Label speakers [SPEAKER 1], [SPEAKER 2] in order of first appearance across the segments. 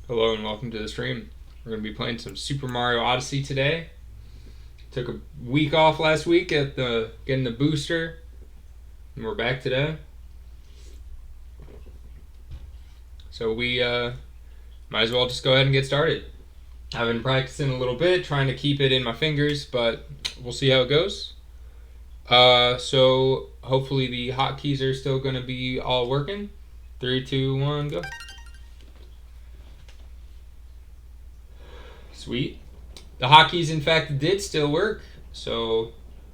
[SPEAKER 1] Hello and welcome to the stream. We're going to be playing some Super Mario Odyssey today. Took a week off last week at getting the booster, and we're back today. So we might as well just go ahead and get started. I've been practicing a little bit, trying to keep it in my fingers, but we'll see how it goes. So hopefully the hotkeys are still going to be all working. 3, 2, 1, go. Sweet. The hotkeys, in fact, did still work, so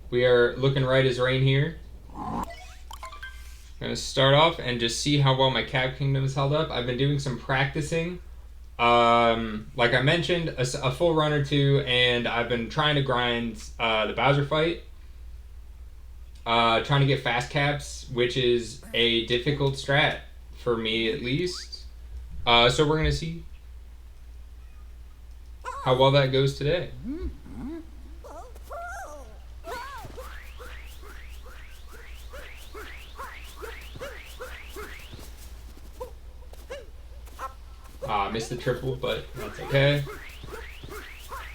[SPEAKER 1] we are looking right as rain here. I'm going to start off and just see how well my Cap Kingdom is held up. I've been doing some practicing. Like I mentioned, a full run or two, and I've been trying to grind the Bowser fight. Trying to get fast caps, which is a difficult strat, for me at least. So we're going to see how well that goes today. Missed the triple, but that's okay.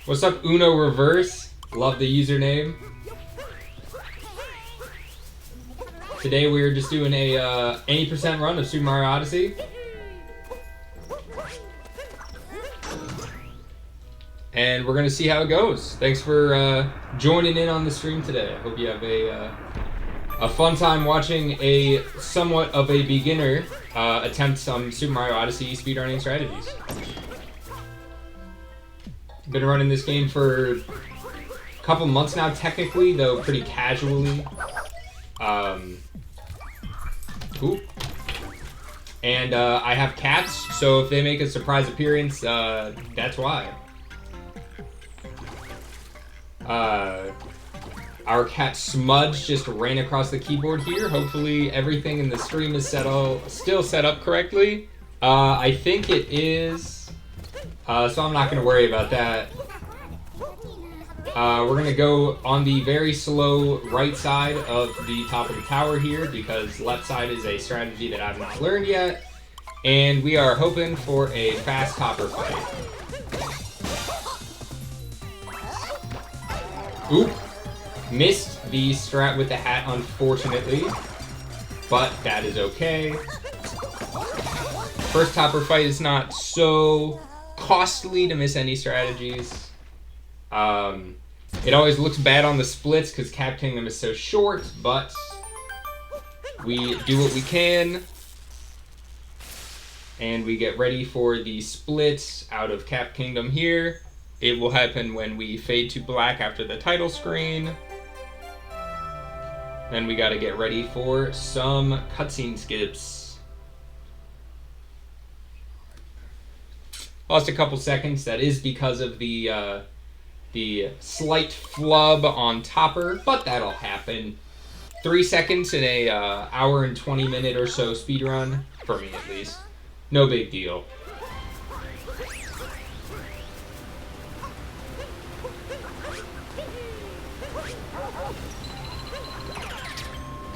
[SPEAKER 1] What's up, Uno Reverse? Love the username. Today we're just doing a 80% run of Super Mario Odyssey. And we're going to see how it goes. Thanks for joining in on the stream today. I hope you have a fun time watching a somewhat of a beginner attempt some Super Mario Odyssey speedrunning strategies. Been running this game for a couple months now, technically, though pretty casually. And I have cats, so if they make a surprise appearance, that's why. Our cat Smudge just ran across the keyboard here. Hopefully everything in the stream is still set up correctly. I think it is, so I'm not going to worry about that. We're going to go on the very slow right side of the top of the tower here, because left side is a strategy that I've not learned yet. And we are hoping for a fast topper fight. Oop. Missed the strat with the hat, unfortunately. But that is okay. First topper fight is not so costly to miss any strategies. It always looks bad on the splits because Cap Kingdom is so short, but we do what we can. And we get ready for the splits out of Cap Kingdom here. It will happen when we fade to black after the title screen. Then we gotta get ready for some cutscene skips. Lost a couple seconds. That is because of the slight flub on topper, but that'll happen. 3 seconds in a hour and 20 minute or so speedrun, for me at least. No big deal.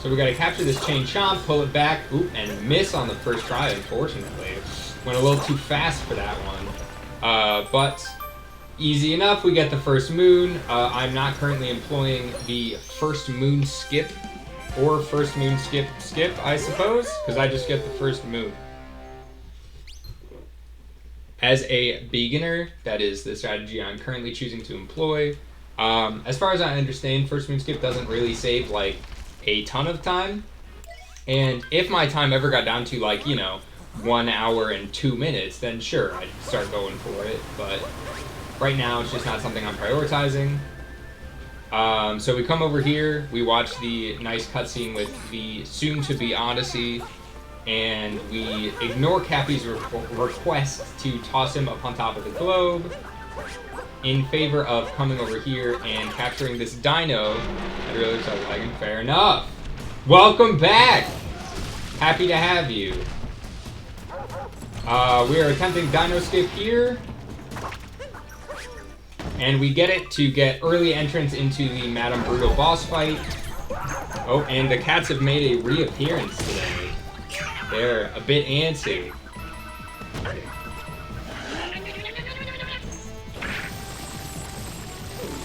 [SPEAKER 1] So we gotta capture this chain chomp, pull it back, oop, and miss on the first try, unfortunately. Went a little too fast for that one. But easy enough, we get the first moon. I'm not currently employing the first moon skip, or first moon skip, I suppose, because I just get the first moon. As a beginner, that is the strategy I'm currently choosing to employ. As far as I understand, first moon skip doesn't really save, like, a ton of time. And if my time ever got down to, like, 1 hour and 2 minutes, then sure, I'd start going for it. But right now, it's just not something I'm prioritizing. So we come over here, we watch the nice cutscene with the soon-to-be Odyssey, and we ignore Cappy's request to toss him up on top of the globe in favor of coming over here and capturing this dino. I really started lagging. Fair enough. Welcome back! Happy to have you. We are attempting dino skip here. And we get it to get early entrance into the Madame Brutal boss fight. Oh, and the cats have made a reappearance today. They're a bit antsy.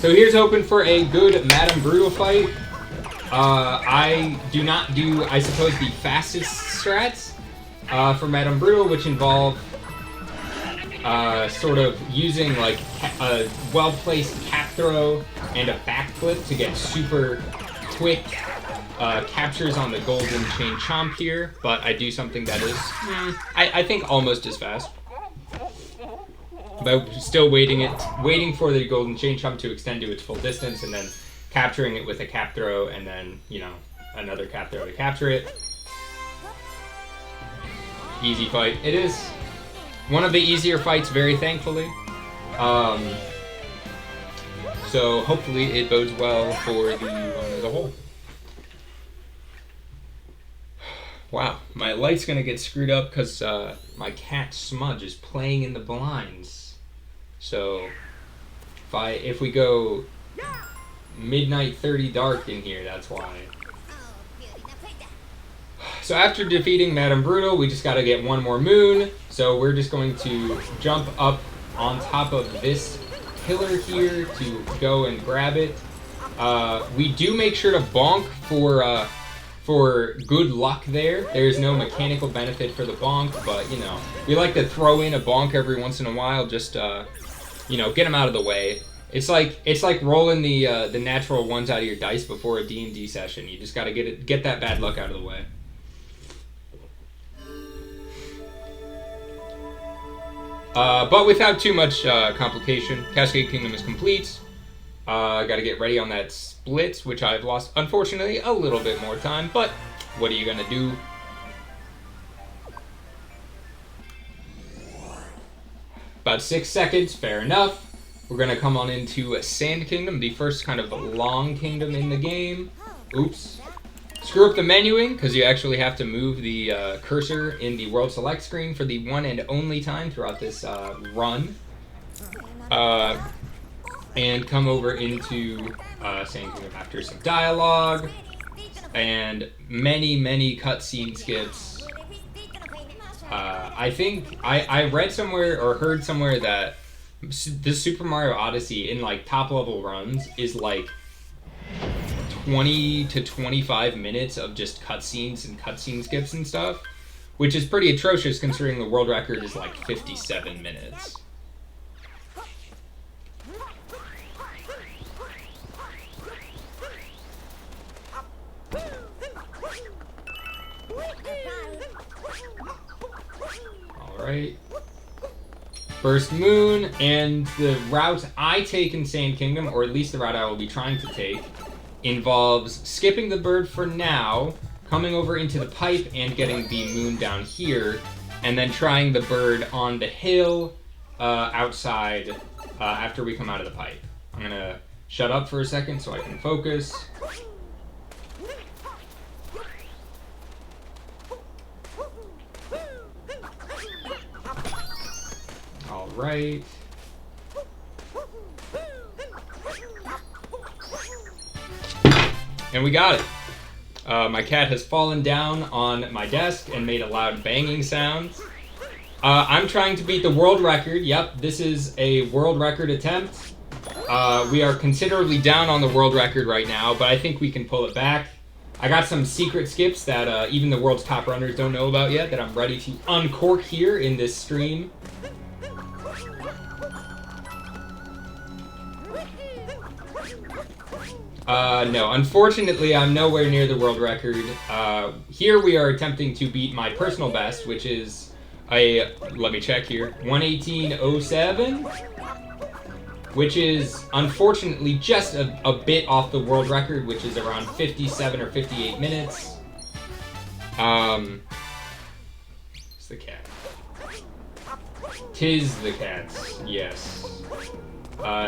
[SPEAKER 1] So here's hoping for a good Madame Brutal fight. I do not do, I suppose, the fastest strats for Madame Brutal, which involve sort of using like a well-placed cap throw and a backflip to get super quick captures on the golden chain chomp here, but I do something that is, I think, almost as fast. But still waiting for the golden chain chomp to extend to its full distance, and then capturing it with a cap throw, and then, you know, another cap throw to capture it. Easy fight. It is one of the easier fights, very thankfully. So hopefully it bodes well for the run as a whole. Wow, my light's gonna get screwed up because my cat Smudge is playing in the blinds. So if we go midnight 30 dark in here, that's why. So after defeating Madame Brutal, we just gotta get one more moon. So we're just going to jump up on top of this pillar here to go and grab it. We do make sure to bonk for good luck there. There's no mechanical benefit for the bonk, but, you know, we like to throw in a bonk every once in a while, just, you know, get them out of the way. It's like rolling the natural ones out of your dice before a D&D session. You just gotta get that bad luck out of the way. But without too much complication, Cascade Kingdom is complete. Gotta get ready on that split, which I've lost, unfortunately, a little bit more time, but what are you gonna do? About 6 seconds, fair enough. We're gonna come on into Sand Kingdom, the first kind of long kingdom in the game. Oops. Screw up the menuing, because you actually have to move the cursor in the World Select screen for the one and only time throughout this run. And come over into Sand Kingdom after some dialogue and many cutscene skips. I think I read somewhere or heard somewhere that this Super Mario Odyssey in like top level runs is like 20 to 25 minutes of just cutscenes and cutscene skips and stuff, which is pretty atrocious considering the world record is like 57 minutes. Alright. First moon, and the route I take in Sand Kingdom, or at least the route I will be trying to take, involves skipping the bird for now, coming over into the pipe and getting the moon down here, and then trying the bird on the hill outside after we come out of the pipe. I'm gonna shut up for a second so I can focus. Alright. And we got it. My cat has fallen down on my desk and made a loud banging sound. I'm trying to beat the world record. Yep, this is a world record attempt. We are considerably down on the world record right now, but I think we can pull it back. I got some secret skips that even the world's top runners don't know about yet that I'm ready to uncork here in this stream. No, unfortunately, I'm nowhere near the world record. Here we are attempting to beat my personal best, which is let me check here, 1:18:07, which is unfortunately just a bit off the world record, which is around 57 or 58 minutes. It's the cat. 'Tis the cat's, yes.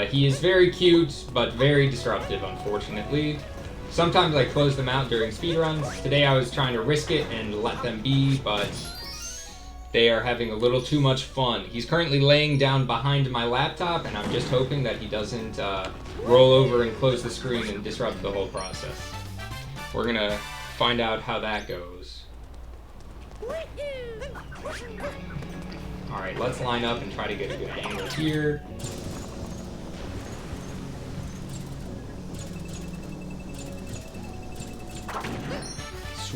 [SPEAKER 1] He is very cute, but very disruptive, unfortunately. Sometimes I close them out during speedruns. Today I was trying to risk it and let them be, but they are having a little too much fun. He's currently laying down behind my laptop, and I'm just hoping that he doesn't roll over and close the screen and disrupt the whole process. We're gonna find out how that goes. Alright, let's line up and try to get a good angle here.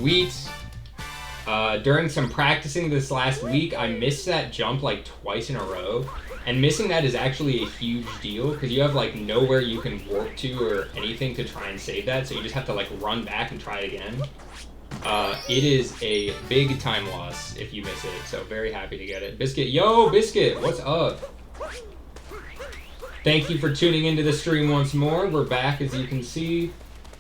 [SPEAKER 1] Sweet. During some practicing this last week, I missed that jump like twice in a row. And missing that is actually a huge deal because you have like nowhere you can warp to or anything to try and save that. So you just have to like run back and try it again. It is a big time loss if you miss it. So very happy to get it. Biscuit, yo, Biscuit, what's up? Thank you for tuning into the stream once more. We're back, as you can see.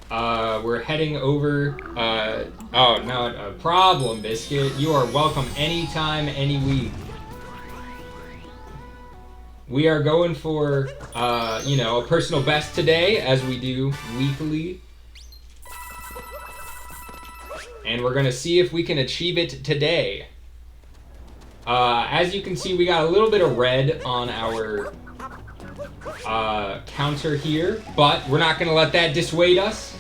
[SPEAKER 1] We're heading over, oh, not a problem, Biscuit. You are welcome anytime, any week. We are going for, you know, a personal best today, as we do weekly. And we're gonna see if we can achieve it today. As you can see, we got a little bit of red on our counter here, but we're not gonna let that dissuade us.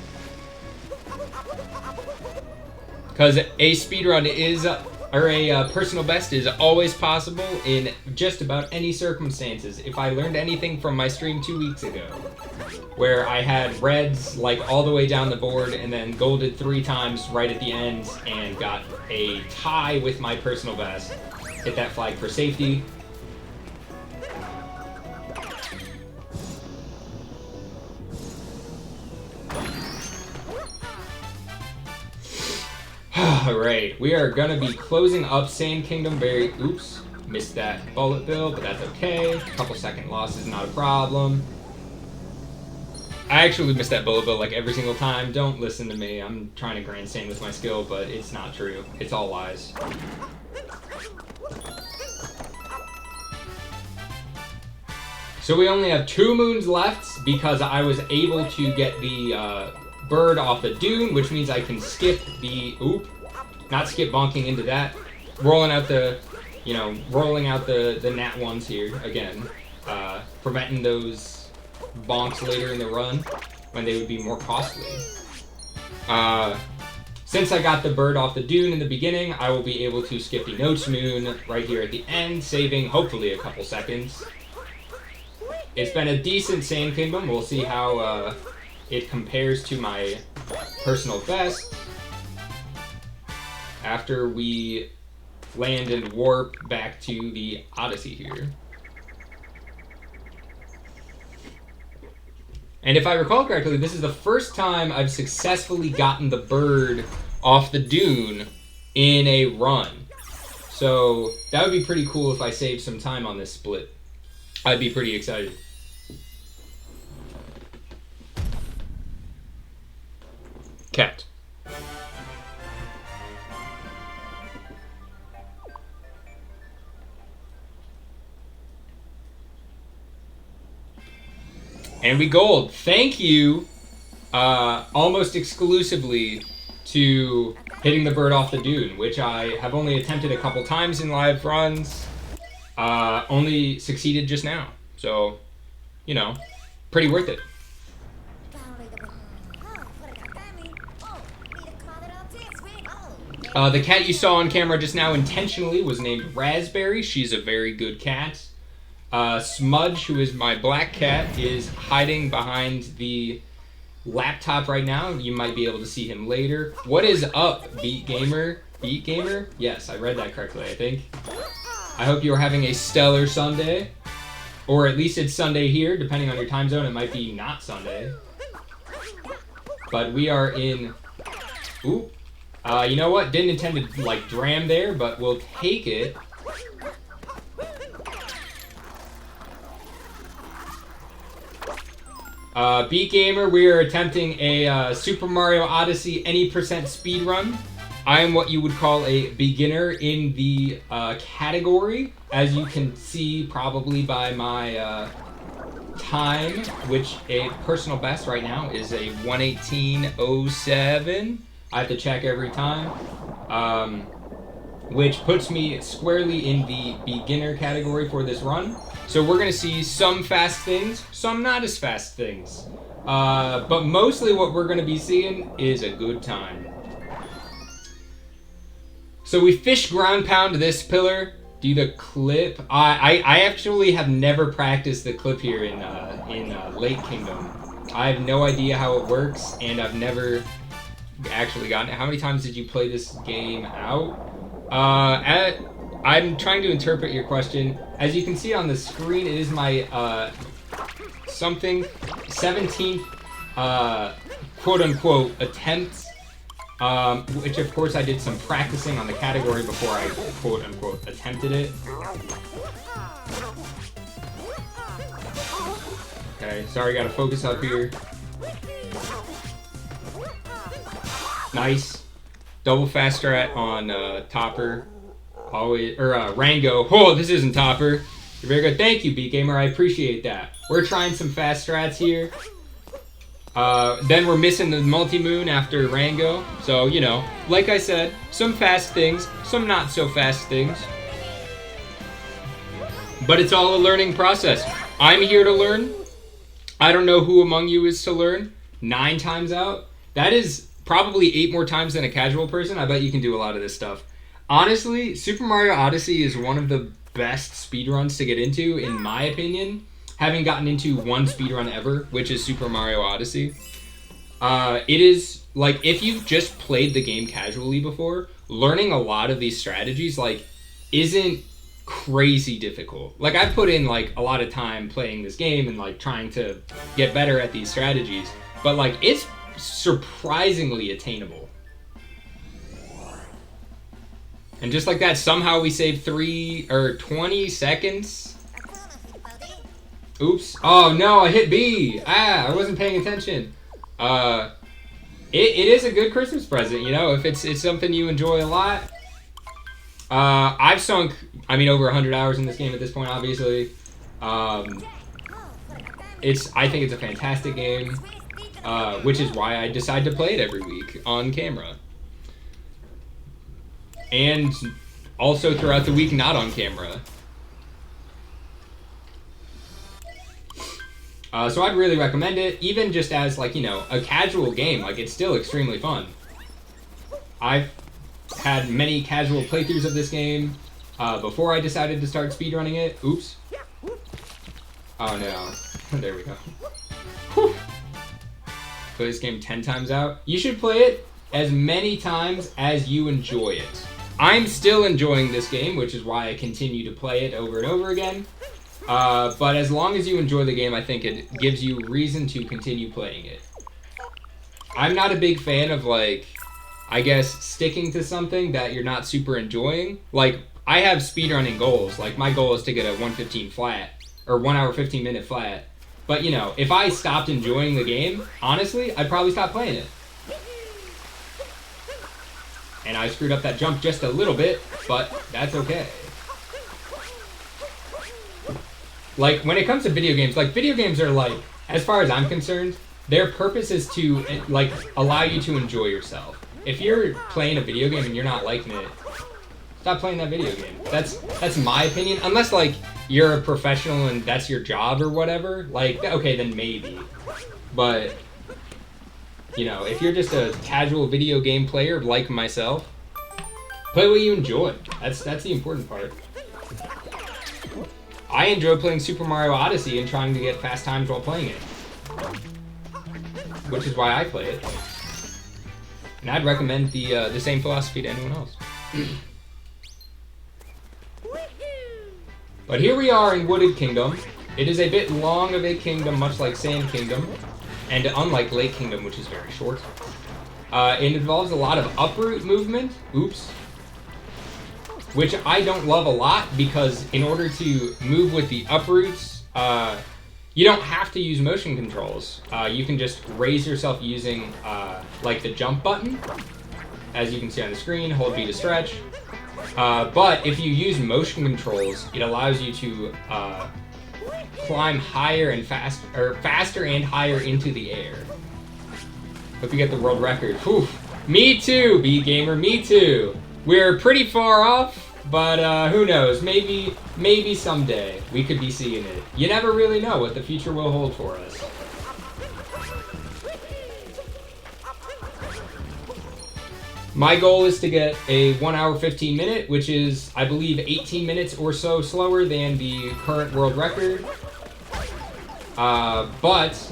[SPEAKER 1] Because a speedrun is, or a personal best is always possible in just about any circumstances. If I learned anything from my stream 2 weeks ago, where I had reds like all the way down the board and then golded 3 times right at the end and got a tie with my personal best. Hit that flag for safety. Alright, we are gonna be closing up Sand Kingdom very... Oops, missed that bullet bill, but that's okay. Couple second loss is not a problem. I actually missed that bullet bill like every single time. Don't listen to me. I'm trying to grandstand with my skill, but it's not true. It's all lies. So we only have 2 moons left because I was able to get the bird off the dune, which means I can skip the... Oop. Not skip bonking into that. Rolling out the... You know, rolling out the nat ones here again. Preventing those bonks later in the run when they would be more costly. Since I got the bird off the dune in the beginning, I will be able to skip the Notes Moon right here at the end, saving hopefully a couple seconds. It's been a decent Sand Kingdom. We'll see how it compares to my personal best after we land and warp back to the Odyssey here. And if I recall correctly, this is the first time I've successfully gotten the bird off the dune in a run. So that would be pretty cool if I saved some time on this split. I'd be pretty excited. Cat. And we gold. Thank you almost exclusively to hitting the bird off the dune, which I have only attempted a couple times in live runs. Only succeeded just now. So, you know, pretty worth it. The cat you saw on camera just now intentionally was named Raspberry. She's a very good cat. Smudge, who is my black cat, is hiding behind the laptop right now. You might be able to see him later. What is up, Beat Gamer? Beat Gamer? Yes, I read that correctly, I think. I hope you are having a stellar Sunday. Or at least it's Sunday here, depending on your time zone. It might be not Sunday. But we are in... Ooh. You know what? Didn't intend to, like, dram there, but we'll take it. Beat Gamer, we are attempting a Super Mario Odyssey any percent speedrun. I am what you would call a beginner in the category, as you can see probably by my time, which a personal best right now is a 1:18:07. I have to check every time, which puts me squarely in the beginner category for this run. So we're gonna see some fast things, some not as fast things. But mostly what we're gonna be seeing is a good time. So we fish ground pound this pillar, do the clip. I actually have never practiced the clip here in Lake Kingdom. I have no idea how it works, and I've never actually gotten it. How many times did you play this game out? I'm trying to interpret your question. As you can see on the screen, it is my 17th quote-unquote attempt, which of course I did some practicing on the category before I quote-unquote attempted it. Okay, sorry, gotta focus up here. Nice. Double fast strat on Topper. Always, or Rango. Oh, this isn't Topper. You're very good. Thank you, Beat Gamer. I appreciate that. We're trying some fast strats here. Then we're missing the multi-moon after Rango. So, you know, like I said, some fast things, some not so fast things. But it's all a learning process. I'm here to learn. I don't know who among you is to learn. 9 times out. That is probably 8 more times than a casual person. I bet you can do a lot of this stuff. Honestly, Super Mario Odyssey is one of the best speedruns to get into, in my opinion. Having gotten into one speedrun ever, which is Super Mario Odyssey. It is, like, if you've just played the game casually before, learning a lot of these strategies, like, isn't crazy difficult. Like, I've put in, like, a lot of time playing this game and, like, trying to get better at these strategies. But, like, it's surprisingly attainable. And just like that, somehow we saved 20 seconds. Oops. Oh no, I hit B. I wasn't paying attention. It is a good Christmas present, you know, if it's something you enjoy a lot. I've sunk, I mean, over 100 hours in this game at this point, obviously. I think it's a fantastic game, which is why I decide to play it every week on camera. And also throughout the week, not on camera. So I'd really recommend it, even just as, like, you know, a casual game. Like, it's still extremely fun. I've had many casual playthroughs of this game before I decided to start speedrunning it. Oops. Oh no. There we go. Whew. Play this game 10 times out. You should play it as many times as you enjoy it. I'm still enjoying this game, which is why I continue to play it over and over again. But as long as you enjoy the game, I think it gives you reason to continue playing it. I'm not a big fan of, like, I guess, sticking to something that you're not super enjoying. Like, I have speedrunning goals. Like, my goal is to get a 1:15 flat, or 1 hour 15 minute flat. But, you know, if I stopped enjoying the game, honestly, I'd probably stop playing it. And I screwed up that jump just a little bit, but that's okay. Like, when it comes to video games, like, video games are, like, as far as I'm concerned, their purpose is to, like, allow you to enjoy yourself. If you're playing a video game and you're not liking it, stop playing that video game. That's my opinion. Unless, like, you're a professional and that's your job or whatever, like, okay, then maybe. But, you know, if you're just a casual video game player like myself, play what you enjoy. That's the important part. I enjoy playing Super Mario Odyssey and trying to get fast times while playing it. Which is why I play it. And I'd recommend the same philosophy to anyone else. But here we are in Wooded Kingdom. It is a bit long of a kingdom, much like Sand Kingdom. And unlike Lake Kingdom, which is very short. It involves a lot of uproot movement. Oops. Which I don't love a lot, because in order to move with the uproots, you don't have to use motion controls. You can just raise yourself using like the jump button, as you can see on the screen. Hold B to stretch. But if you use motion controls, it allows you to climb higher and faster and higher into the air. Hope you get the world record. Whew. Me too, B Gamer. Me too. We're pretty far off, but who knows? Maybe someday we could be seeing it. You never really know what the future will hold for us. My goal is to get a 1 hour 15 minute, which is, I believe, 18 minutes or so slower than the current world record. But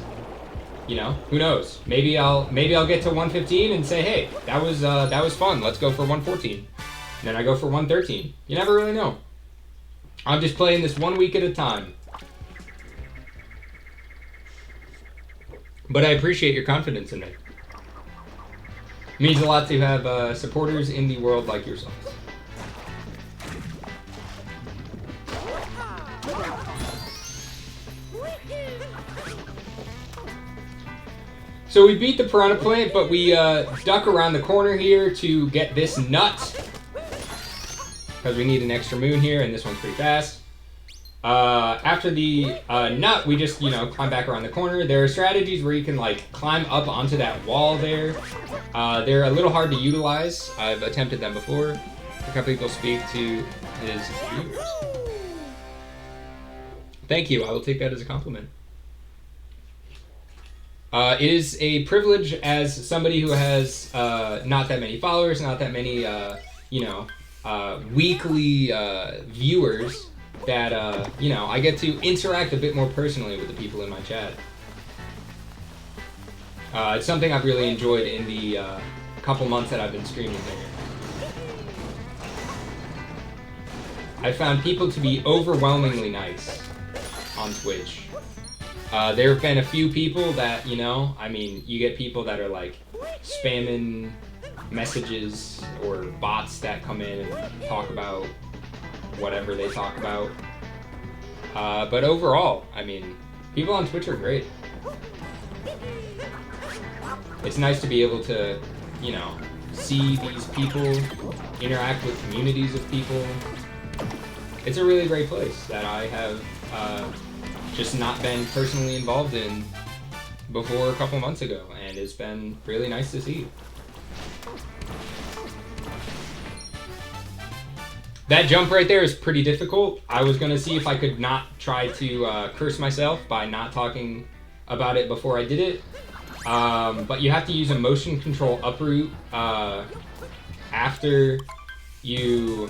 [SPEAKER 1] you know, who knows? Maybe I'll get to 115 and say, hey, that was fun. Let's go for 114. And then I go for 113. You never really know. I'm just playing this 1 week at a time. But I appreciate your confidence in me. It means a lot to have supporters in the world like yourselves. So we beat the piranha plant, but we duck around the corner here to get this nut. Because we need an extra moon here, and this one's pretty fast. After the nut, we just, you know, climb back around the corner. There are strategies where you can, like, climb up onto that wall there. They're a little hard to utilize. I've attempted them before. A couple people speak to his viewers. Thank you. I will take that as a compliment. It is a privilege as somebody who has not that many followers, not that many, you know, weekly viewers that, you know, I get to interact a bit more personally with the people in my chat. It's something I've really enjoyed in the couple months that I've been streaming there. I found people to be overwhelmingly nice on Twitch. There have been a few people that, you know, I mean, you get people that are like spamming messages or bots that come in and talk about whatever they talk about. But overall, I mean, people on Twitch are great. It's nice to be able to, you know, see these people, interact with communities of people. It's a really great place that I have just not been personally involved in before a couple months ago, and it's been really nice to see. That jump right there is pretty difficult. I was gonna see if I could not try to curse myself by not talking about it before I did it. But you have to use a motion control uproot after you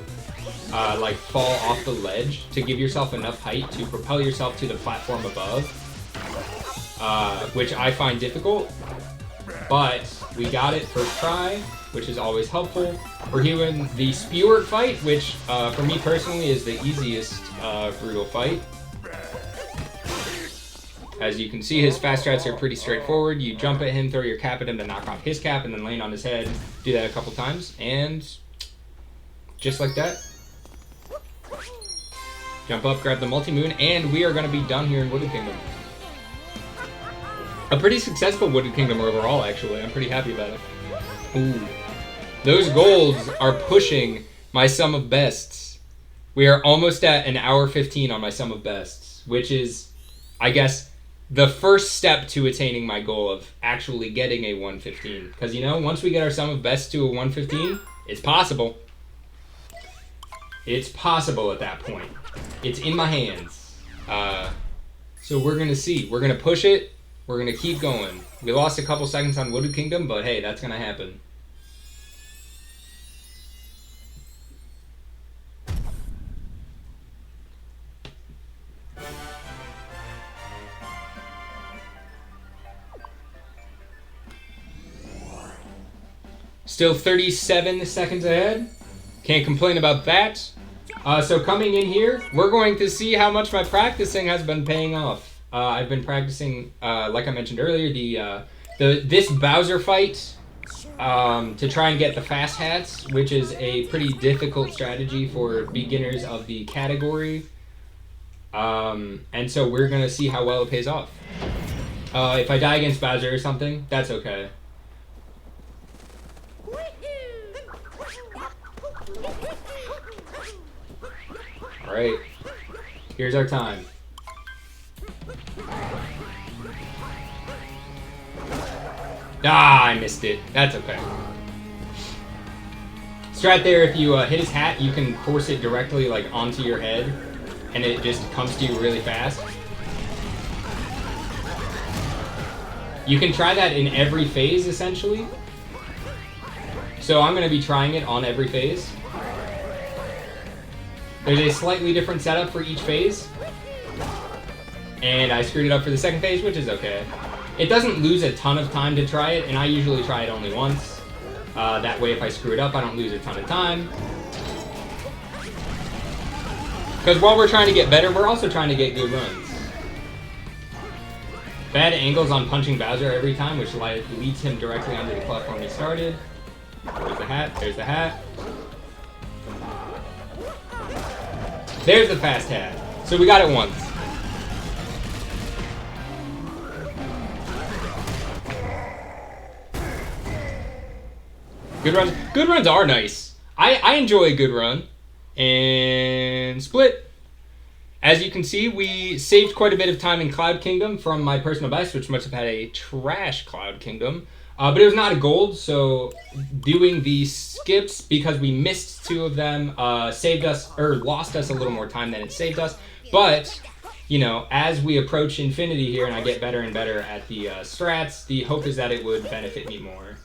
[SPEAKER 1] like fall off the ledge to give yourself enough height to propel yourself to the platform above, which I find difficult, but we got it first try, which is always helpful. We're doing the Spewer fight, which for me personally is the easiest brutal fight. As you can see, his fast strats are pretty straightforward. You jump at him, throw your cap at him to knock off his cap, and then land on his head. Do that a couple times, and just like that, jump up, grab the multi-moon, and we are going to be done here in Wooded Kingdom. A pretty successful Wooded Kingdom overall, actually. I'm pretty happy about it. Ooh. Those golds are pushing my sum of bests. We are almost at an hour 15 on my sum of bests, which is, I guess, the first step to attaining my goal of actually getting a 115. Because, you know, once we get our sum of bests to a 115, it's possible. It's possible at that point. It's in my hands. So we're going to see. We're going to push it. We're going to keep going. We lost a couple seconds on Wooded Kingdom, but hey, that's going to happen. Still 37 seconds ahead. Can't complain about that. So coming in here, we're going to see how much my practicing has been paying off. I've been practicing, like I mentioned earlier, this Bowser fight to try and get the fast hats, which is a pretty difficult strategy for beginners of the category. And so we're going to see how well it pays off. If I die against Bowser or something, that's okay. Alright, here's our time. Ah, I missed it. That's okay. Strat there, if you hit his hat, you can force it directly like onto your head, and it just comes to you really fast. You can try that in every phase, essentially. So I'm going to be trying it on every phase. There's a slightly different setup for each phase. And I screwed it up for the second phase, which is okay. It doesn't lose a ton of time to try it, and I usually try it only once. That way if I screw it up, I don't lose a ton of time. Because while we're trying to get better, we're also trying to get good runs. Bad angles on punching Bowser every time, which leads him directly onto the platform he started. There's the hat, there's the hat. There's the fast hat. So we got it once. Good runs. Good runs are nice. I enjoy a good run. And split. As you can see, we saved quite a bit of time in Cloud Kingdom from my personal best, which must have had a trash Cloud Kingdom. But it was not a gold, so doing the skips, because we missed 2 of them, saved us, or lost us a little more time than it saved us. But, you know, as we approach infinity here and I get better and better at the strats, the hope is that it would benefit me more.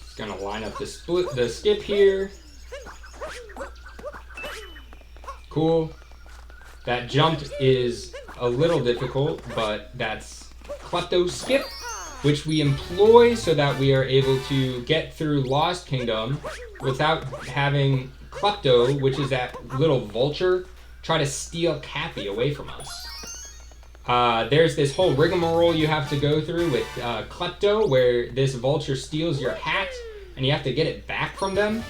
[SPEAKER 1] Just gonna line up the skip here. Cool. That jump is a little difficult, but that's Klepto's skip, which we employ so that we are able to get through Lost Kingdom without having Klepto, which is that little vulture, try to steal Cappy away from us. There's this whole rigmarole you have to go through with Klepto, where this vulture steals your hat, and you have to get it back from them.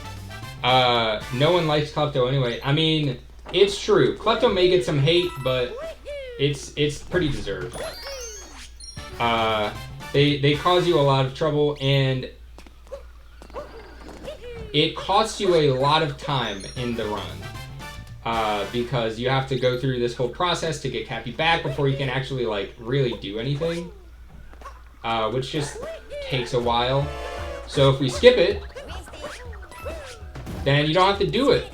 [SPEAKER 1] No one likes Klepto anyway. I mean, it's true. Klepto may get some hate, but it's pretty deserved. They cause you a lot of trouble, and it costs you a lot of time in the run. Because you have to go through this whole process to get Cappy back before you can actually, like, really do anything. Which just takes a while. So if we skip it, then you don't have to do it.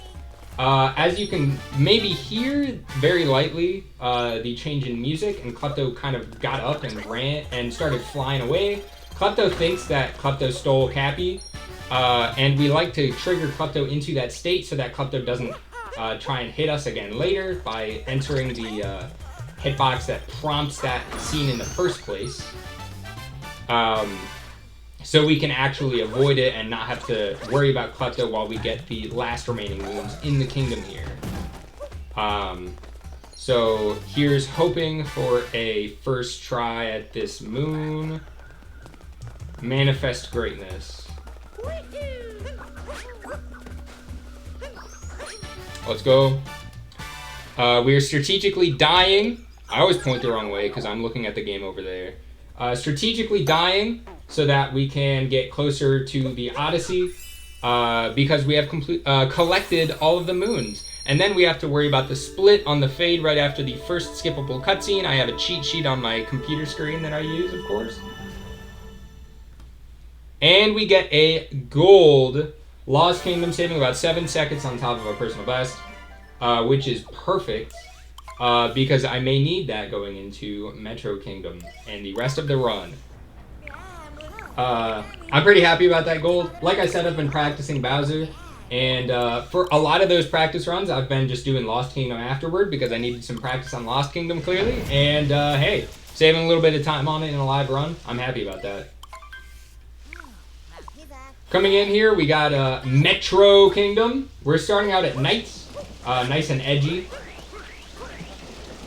[SPEAKER 1] As you can maybe hear very lightly, the change in music, and Klepto kind of got up and ran and started flying away. Klepto thinks that Klepto stole Cappy, and we like to trigger Klepto into that state so that Klepto doesn't try and hit us again later by entering the hitbox that prompts that scene in the first place. So we can actually avoid it and not have to worry about Klepto while we get the last remaining moons in the kingdom here. So here's hoping for a first try at this moon. Manifest greatness. Let's go. We are strategically dying. I always point the wrong way because I'm looking at the game over there. Strategically dying so that we can get closer to the Odyssey because we have collected all of the moons. And then we have to worry about the split on the fade right after the first skippable cutscene. I have a cheat sheet on my computer screen that I use, of course. And we get a gold Lost Kingdom, saving about 7 seconds on top of our personal best, which is perfect because I may need that going into Metro Kingdom and the rest of the run. I'm pretty happy about that gold. Like I said, I've been practicing Bowser, and for a lot of those practice runs, I've been just doing Lost Kingdom afterward because I needed some practice on Lost Kingdom, clearly. And hey, saving a little bit of time on it in a live run, I'm happy about that. Coming in here, we got Metro Kingdom. We're starting out at night, nice and edgy,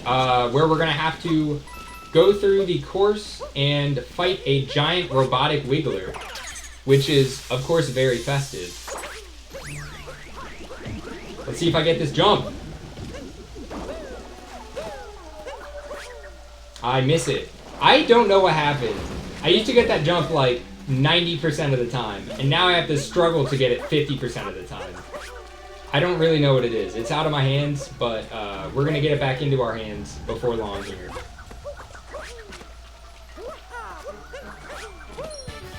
[SPEAKER 1] where we're gonna have to go through the course and fight a giant robotic wiggler, which is, of course, very festive. Let's see if I get this jump. I miss it. I don't know what happened. I used to get that jump like 90% of the time, and now I have to struggle to get it 50% of the time. I don't really know what it is. It's out of my hands, but we're gonna get it back into our hands before long here.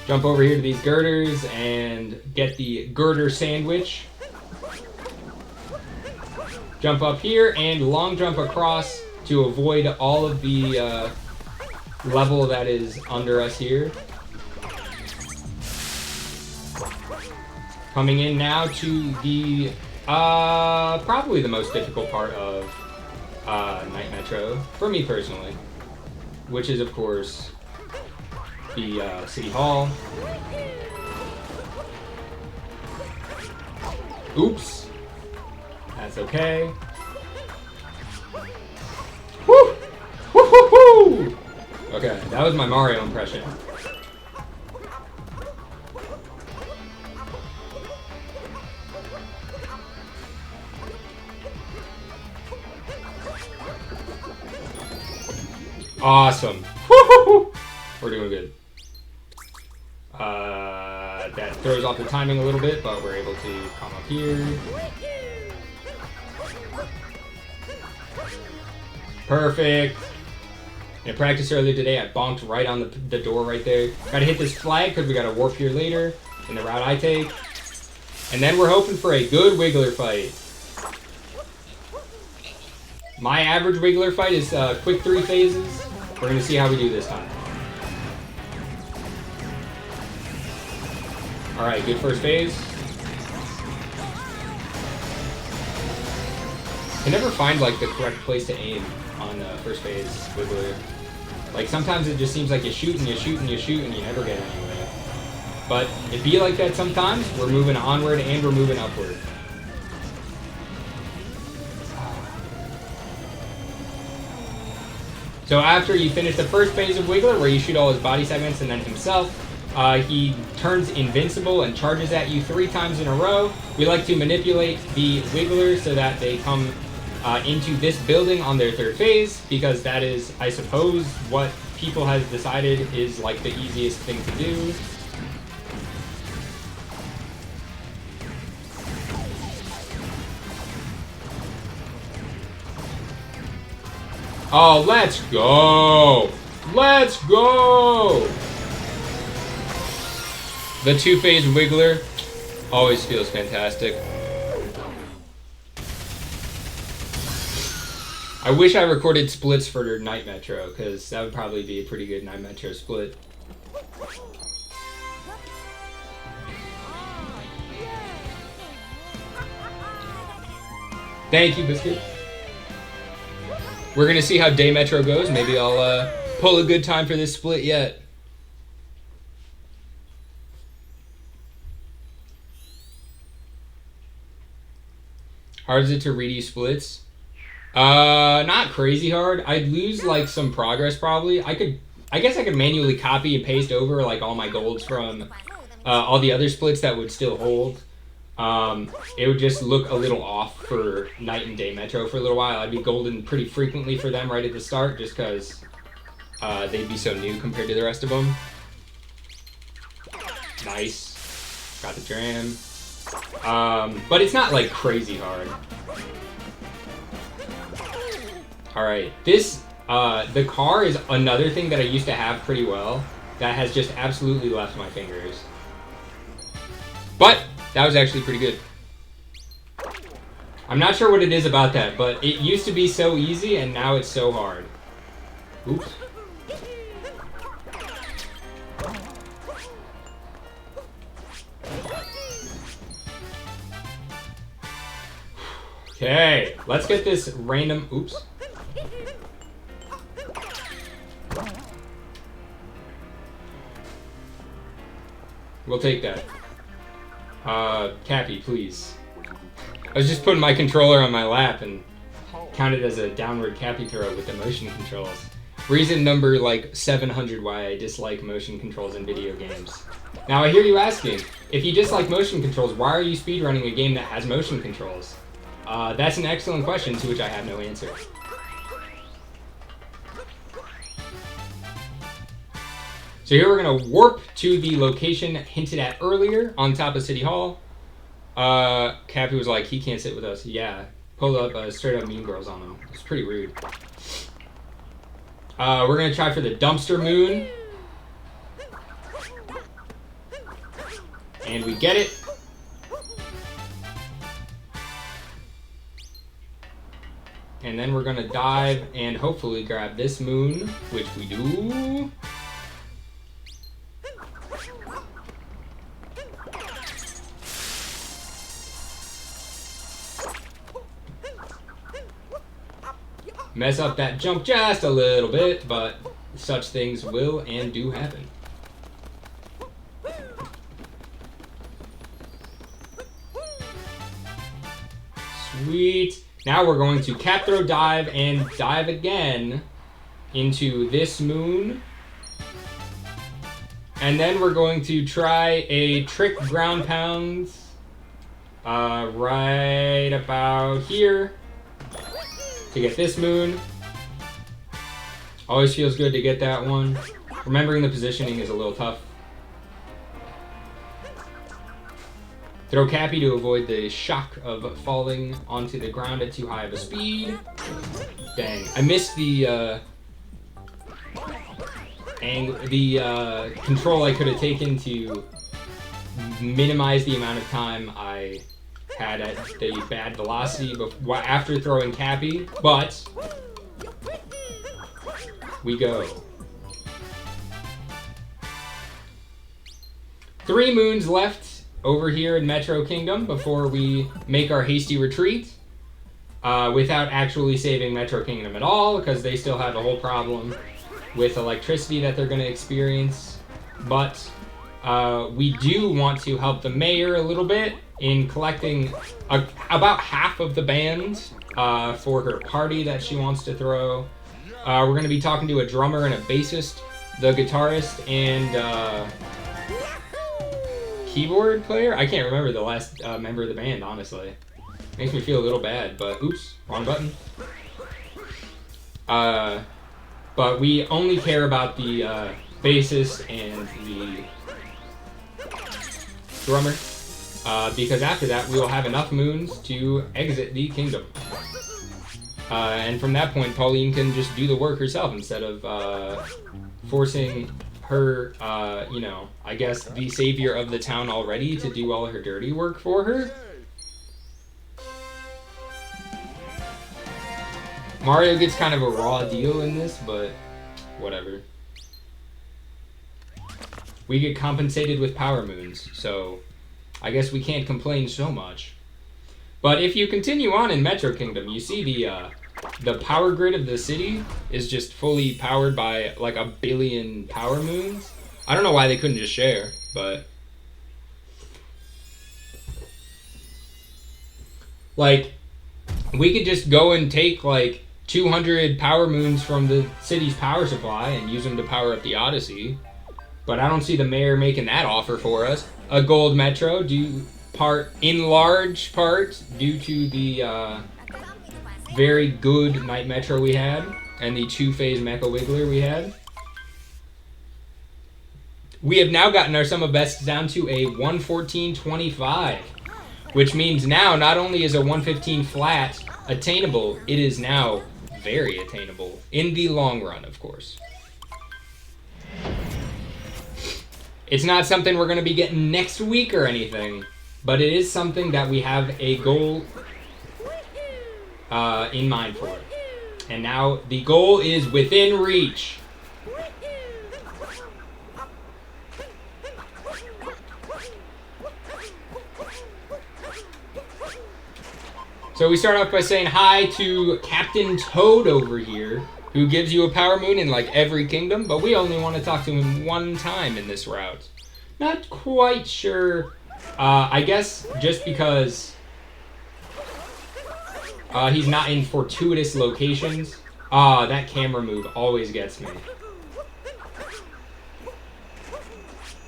[SPEAKER 1] Jump over here to these girders and get the girder sandwich. Jump up here and long jump across to avoid all of the level that is under us here. Coming in now to the probably the most difficult part of Night Metro, for me personally, which is, of course, the City Hall. Oops. That's okay. Woo! Woo hoo hoo! Okay, that was my Mario impression. Awesome. Woo-hoo-hoo. We're doing good. That throws off the timing a little bit, but we're able to come up here. Perfect. In practice earlier today, I bonked right on the door right there. Gotta hit this flag because we got a warp here later in the route I take. And then we're hoping for a good Wiggler fight. My average Wiggler fight is quick 3 phases. We're gonna see how we do this time. Alright, good first phase. I can never find like the correct place to aim on first phase Wiggler. Like sometimes it just seems like you shoot and you shoot and you shoot and you never get anywhere. But it be like that sometimes. We're moving onward and we're moving upward. So after you finish the first phase of Wiggler, where you shoot all his body segments and then himself, he turns invincible and charges at you 3 times in a row. We like to manipulate the Wiggler so that they come into this building on their 3rd phase, because that is, I suppose, what people have decided is like the easiest thing to do. Oh, let's go! Let's go! The 2-phase Wiggler always feels fantastic. I wish I recorded splits for Night Metro, because that would probably be a pretty good Night Metro split. Thank you, Biscuit. We're going to see how Day Metro goes. Maybe I'll pull a good time for this split yet. Hard is it to redo splits? Not crazy hard. I'd lose like some progress probably. I guess I could manually copy and paste over like all my golds from all the other splits that would still hold. It would just look a little off for Night and Day Metro for a little while. I'd be golden pretty frequently for them right at the start just because they'd be so new compared to the rest of them. Nice. Got the jam. But it's not like crazy hard. Alright, this, the car is another thing that I used to have pretty well that has just absolutely left my fingers. But that was actually pretty good. I'm not sure what it is about that, but it used to be so easy and now it's so hard. Oops. Okay, let's get this random... Oops. We'll take that. Cappy, please. I was just putting my controller on my lap and counted as a downward Cappy throw with the motion controls. Reason number, like, 700 why I dislike motion controls in video games. Now, I hear you asking, if you dislike motion controls, why are you speedrunning a game that has motion controls? That's an excellent question to which I have no answer. So here we're going to warp to the location hinted at earlier on top of City Hall. Cappy was like, he can't sit with us. Yeah, pulled up straight up Mean Girls on him. It's pretty rude. We're going to try for the Dumpster Moon. And we get it. And then we're going to dive and hopefully grab this moon, which we do. mess up that jump just a little bit, but such things will and do happen. Sweet. Now we're going to cap throw dive and dive again into this moon. And then we're going to try a trick ground pound right about here to get this moon. Always feels good to get that one. Remembering the positioning is a little tough. Throw Cappy to avoid the shock of falling onto the ground at too high of a speed. Dang, I missed the control I could have taken to minimize the amount of time I had at the bad velocity after throwing Cappy, but we go. 3 moons left over here in Metro Kingdom before we make our hasty retreat without actually saving Metro Kingdom at all, because they still have a whole problem with electricity that they're going to experience. But we do want to help the mayor a little bit in collecting about half of the band for her party that she wants to throw. We're going to be talking to a drummer and a bassist, the guitarist, and keyboard player? I can't remember the last member of the band, honestly. Makes me feel a little bad, but oops, wrong button. But we only care about the bassist and the drummer, because after that we will have enough moons to exit the kingdom. And from that point, Pauline can just do the work herself instead of forcing her, you know, I guess the savior of the town already to do all her dirty work for her. Mario gets kind of a raw deal in this, but whatever. We get compensated with power moons, so I guess we can't complain so much. But if you continue on in Metro Kingdom, you see the power grid of the city is just fully powered by like 1 billion power moons. I don't know why they couldn't just share, but like we could just go and take like 200 power moons from the city's power supply and use them to power up the Odyssey. But I don't see the mayor making that offer for us. A gold metro in large part due to the very good Night Metro we had, and the 2-phase Mecha Wiggler we had. We have now gotten our sum of bests down to a 114.25, which means now not only is a 115 flat attainable, it is now very attainable, in the long run, of course. It's not something we're going to be getting next week or anything, but it is something that we have a goal in mind for. And now the goal is within reach. So we start off by saying hi to Captain Toad over here, who gives you a power moon in like every kingdom, but we only want to talk to him one time in this route. Not quite sure. I guess just because he's not in fortuitous locations. That camera move always gets me.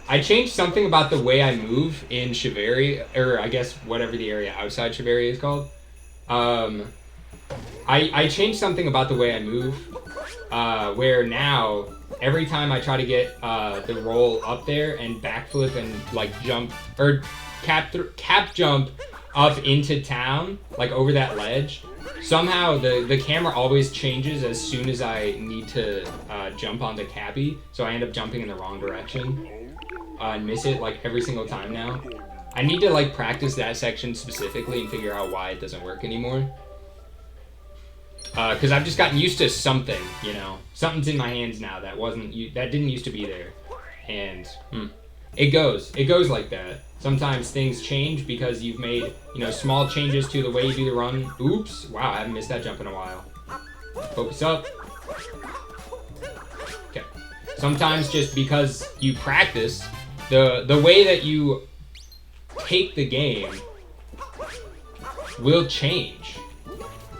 [SPEAKER 1] I changed something about the way I move in Chiveri, or I guess whatever the area outside Chiveri is called. I changed something about the way I move, where now every time I try to get the roll up there and backflip and like jump or cap jump up into town, like over that ledge, somehow the camera always changes as soon as I need to jump onto Cappy, so I end up jumping in the wrong direction and miss it like every single time now. I need to like practice that section specifically and figure out why it doesn't work anymore. Because I've just gotten used to something, you know. Something's in my hands now that didn't used to be there. And it goes like that. Sometimes things change because you've made, you know, small changes to the way you do the run. Oops, wow, I haven't missed that jump in a while. Focus up. Okay. Sometimes just because you practice, the way that you take the game will change.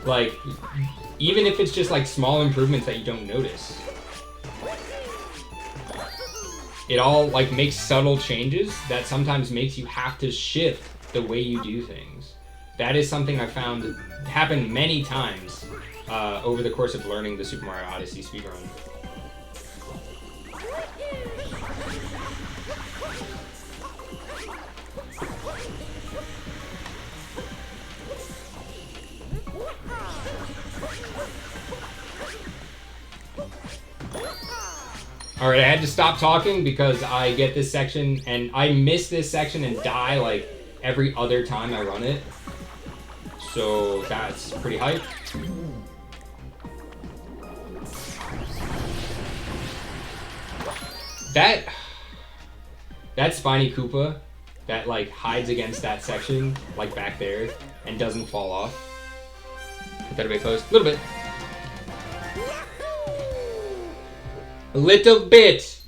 [SPEAKER 1] Like, even if it's just like small improvements that you don't notice. It all like makes subtle changes that sometimes makes you have to shift the way you do things. That is something I found happen many times over the course of learning the Super Mario Odyssey speedrun. Alright, I had to stop talking because I get this section and I miss this section and die like every other time I run it. So that's pretty hype. That Spiny Koopa that like hides against that section, like back there, and doesn't fall off. Put that a bit close. A little bit. A little bit.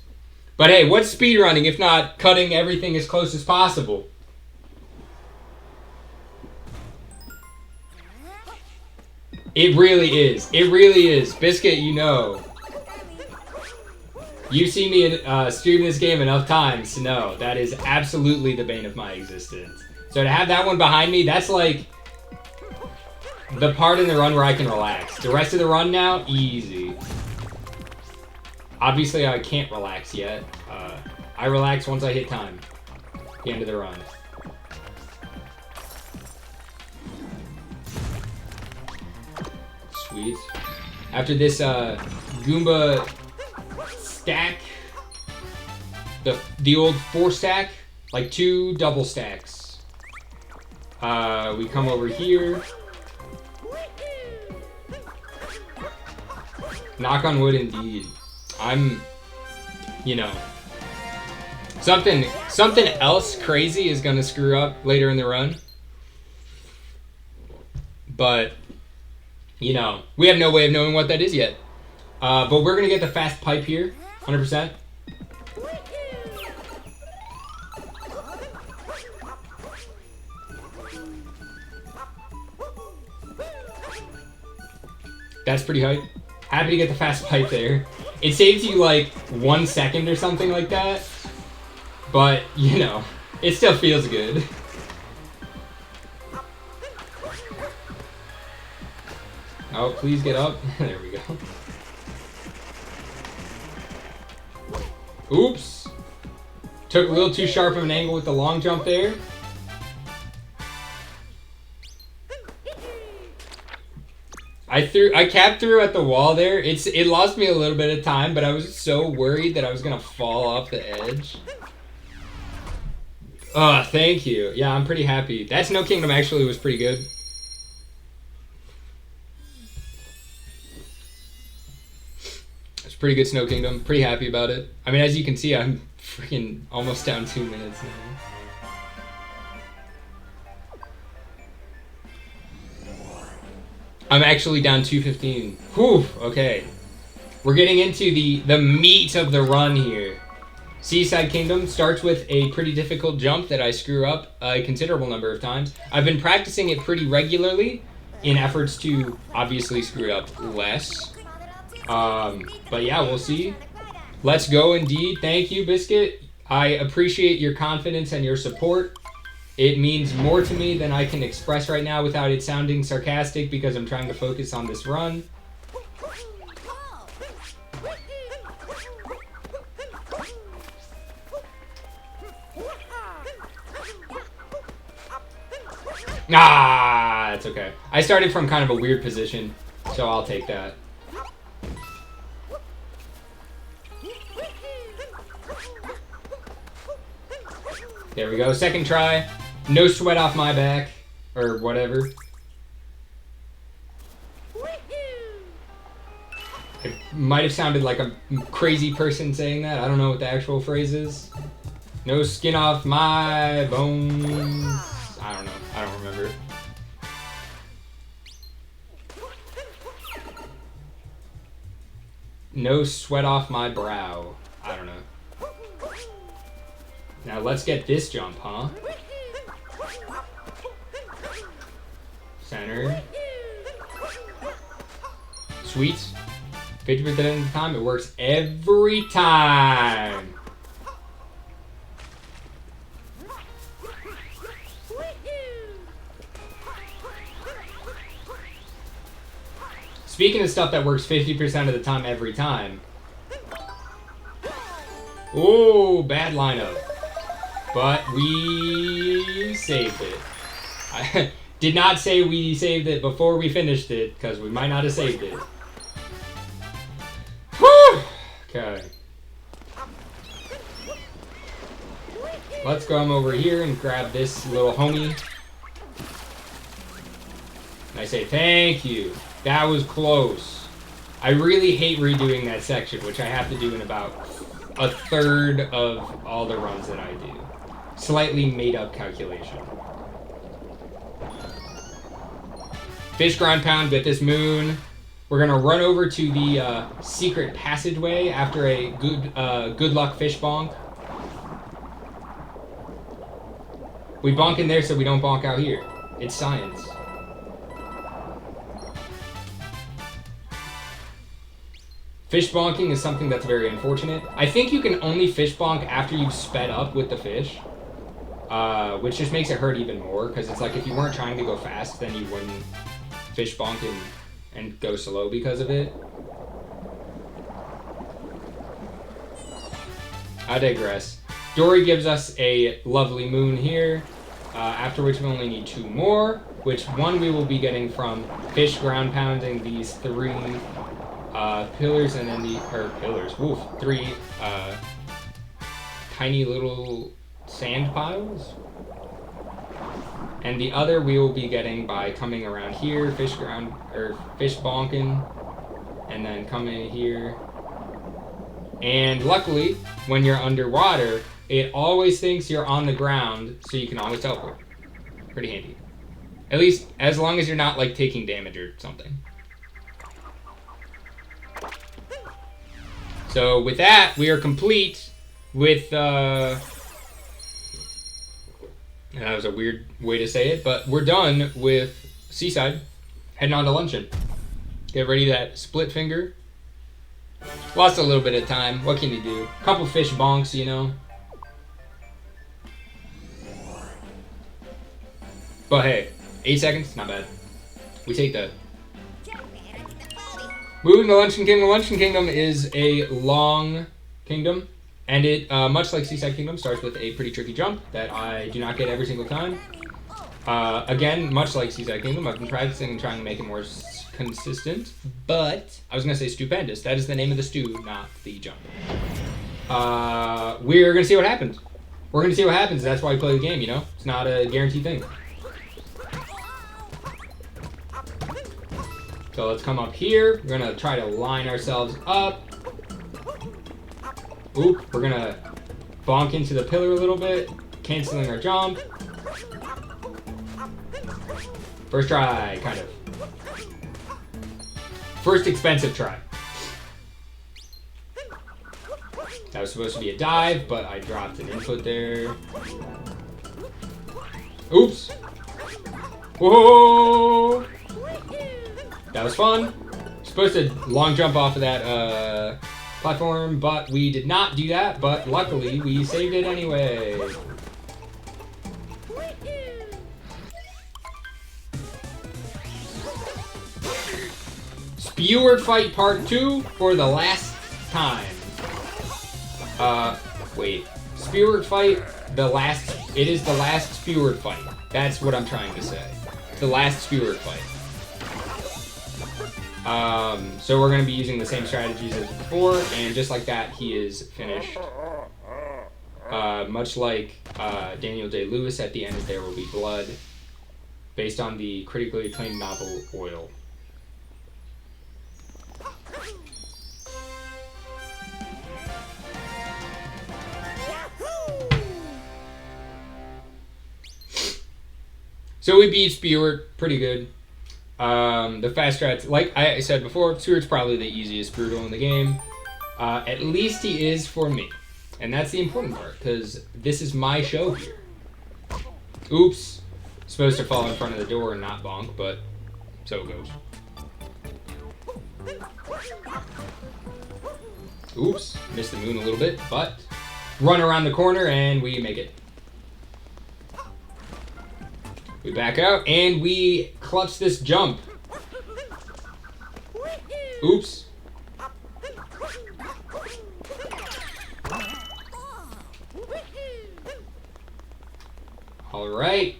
[SPEAKER 1] But hey, what's speedrunning if not cutting everything as close as possible? It really is. It really is. Biscuit, you know. You've seen me stream this game enough times to know that is absolutely the bane of my existence. So to have that one behind me, that's like the part in the run where I can relax. The rest of the run now, easy. Obviously, I can't relax yet. I relax once I hit time. The end of the run. Sweet. After this Goomba stack, the old 4-stack, like 2 double stacks. We come over here. Knock on wood, indeed. I'm, you know, something else crazy is gonna screw up later in the run. But, you know, we have no way of knowing what that is yet. But we're gonna get the fast pipe here, 100%. That's pretty hype. Happy to get the fast pipe there. It saves you like 1 second or something like that. But, you know, it still feels good. Oh, please get up. There we go. Oops. Took a little too sharp of an angle with the long jump there. I capped through at the wall there. It lost me a little bit of time, but I was so worried that I was gonna fall off the edge. Oh, thank you. Yeah, I'm pretty happy. That Snow Kingdom actually was pretty good. It's pretty good Snow Kingdom. Pretty happy about it. I mean, as you can see, I'm freaking almost down 2 minutes now. I'm actually down 2:15. Whew, okay. We're getting into the meat of the run here. Seaside Kingdom starts with a pretty difficult jump that I screw up a considerable number of times. I've been practicing it pretty regularly in efforts to obviously screw it up less. But yeah, we'll see. Let's go indeed. Thank you, Biscuit. I appreciate your confidence and your support. It means more to me than I can express right now without it sounding sarcastic because I'm trying to focus on this run. Ah, it's okay. I started from kind of a weird position, so I'll take that. There we go. Second try. No sweat off my back. Or whatever. It might have sounded like a crazy person saying that. I don't know what the actual phrase is. No skin off my bones. I don't know. I don't remember. no sweat off my brow. I don't know. Now let's get this jump, huh? Center. Sweet. 50% of the time, it works every time. Speaking of stuff that works 50% of the time every time. Oh, bad lineup. But we saved it. I did not say we saved it before we finished it, because we might not have saved it. Whew! Okay. Let's come over here and grab this little homie. And I say thank you. That was close. I really hate redoing that section, which I have to do in about a third of all the runs that I do. Slightly made up calculation. Fish ground pound, get this moon. We're gonna run over to the secret passageway after a good luck fish bonk. We bonk in there so we don't bonk out here. It's science. Fish bonking is something that's very unfortunate. I think you can only fish bonk after you've sped up with the fish. Which just makes it hurt even more, because it's like if you weren't trying to go fast, then you wouldn't fish bonk and go slow because of it. I digress. Dory gives us a lovely moon here, after which we only need 2 more, which one we will be getting from fish ground pounding these 3 pillars, and then woof, 3 tiny little sand piles. And the other we will be getting by coming around here, fish bonking, and then coming here. And luckily, when you're underwater, it always thinks you're on the ground, so you can always teleport. Pretty handy. At least as long as you're not like taking damage or something. So with that, we are complete with, that was a weird way to say it, but we're done with Seaside. Heading on to luncheon. Get ready that split finger. Lost a little bit of time. What can you do? Couple fish bonks, you know. But hey, 8 seconds, not bad. We take that. Moving to Luncheon Kingdom. Luncheon Kingdom is a long kingdom, and it, much like Seaside Kingdom, starts with a pretty tricky jump that I do not get every single time. Again, much like Seaside Kingdom, I've been practicing and trying to make it more consistent, but I was going to say stupendous. That is the name of the stew, not the jump. We're going to see what happens. We're going to see what happens. That's why we play the game, you know? It's not a guaranteed thing. So let's come up here. We're gonna try to line ourselves up. Oop, we're gonna bonk into the pillar a little bit, canceling our jump. First try, kind of. First expensive try. That was supposed to be a dive, but I dropped an input there. Oops. Whoa! That was fun. Supposed to long jump off of that platform, but we did not do that. But luckily, we saved it anyway. Spewer Fight Part 2 for the last time. Wait. Spewer Fight, it is the last Spewer Fight. That's what I'm trying to say. The last Spewer Fight. So we're going to be using the same strategies as before, and just like that, he is finished. Much like Daniel Day-Lewis, at the end There Will Be Blood, based on the critically acclaimed novel Oil. So we beat Spewer, pretty good. The fast strats, like I said before, Seward's probably the easiest brutal in the game. At least he is for me. And that's the important part, because this is my show here. Oops. Supposed to fall in front of the door and not bonk, but so it goes. Oops. Missed the moon a little bit, but run around the corner and we make it. We back out and we clutch this jump. Oops. All right.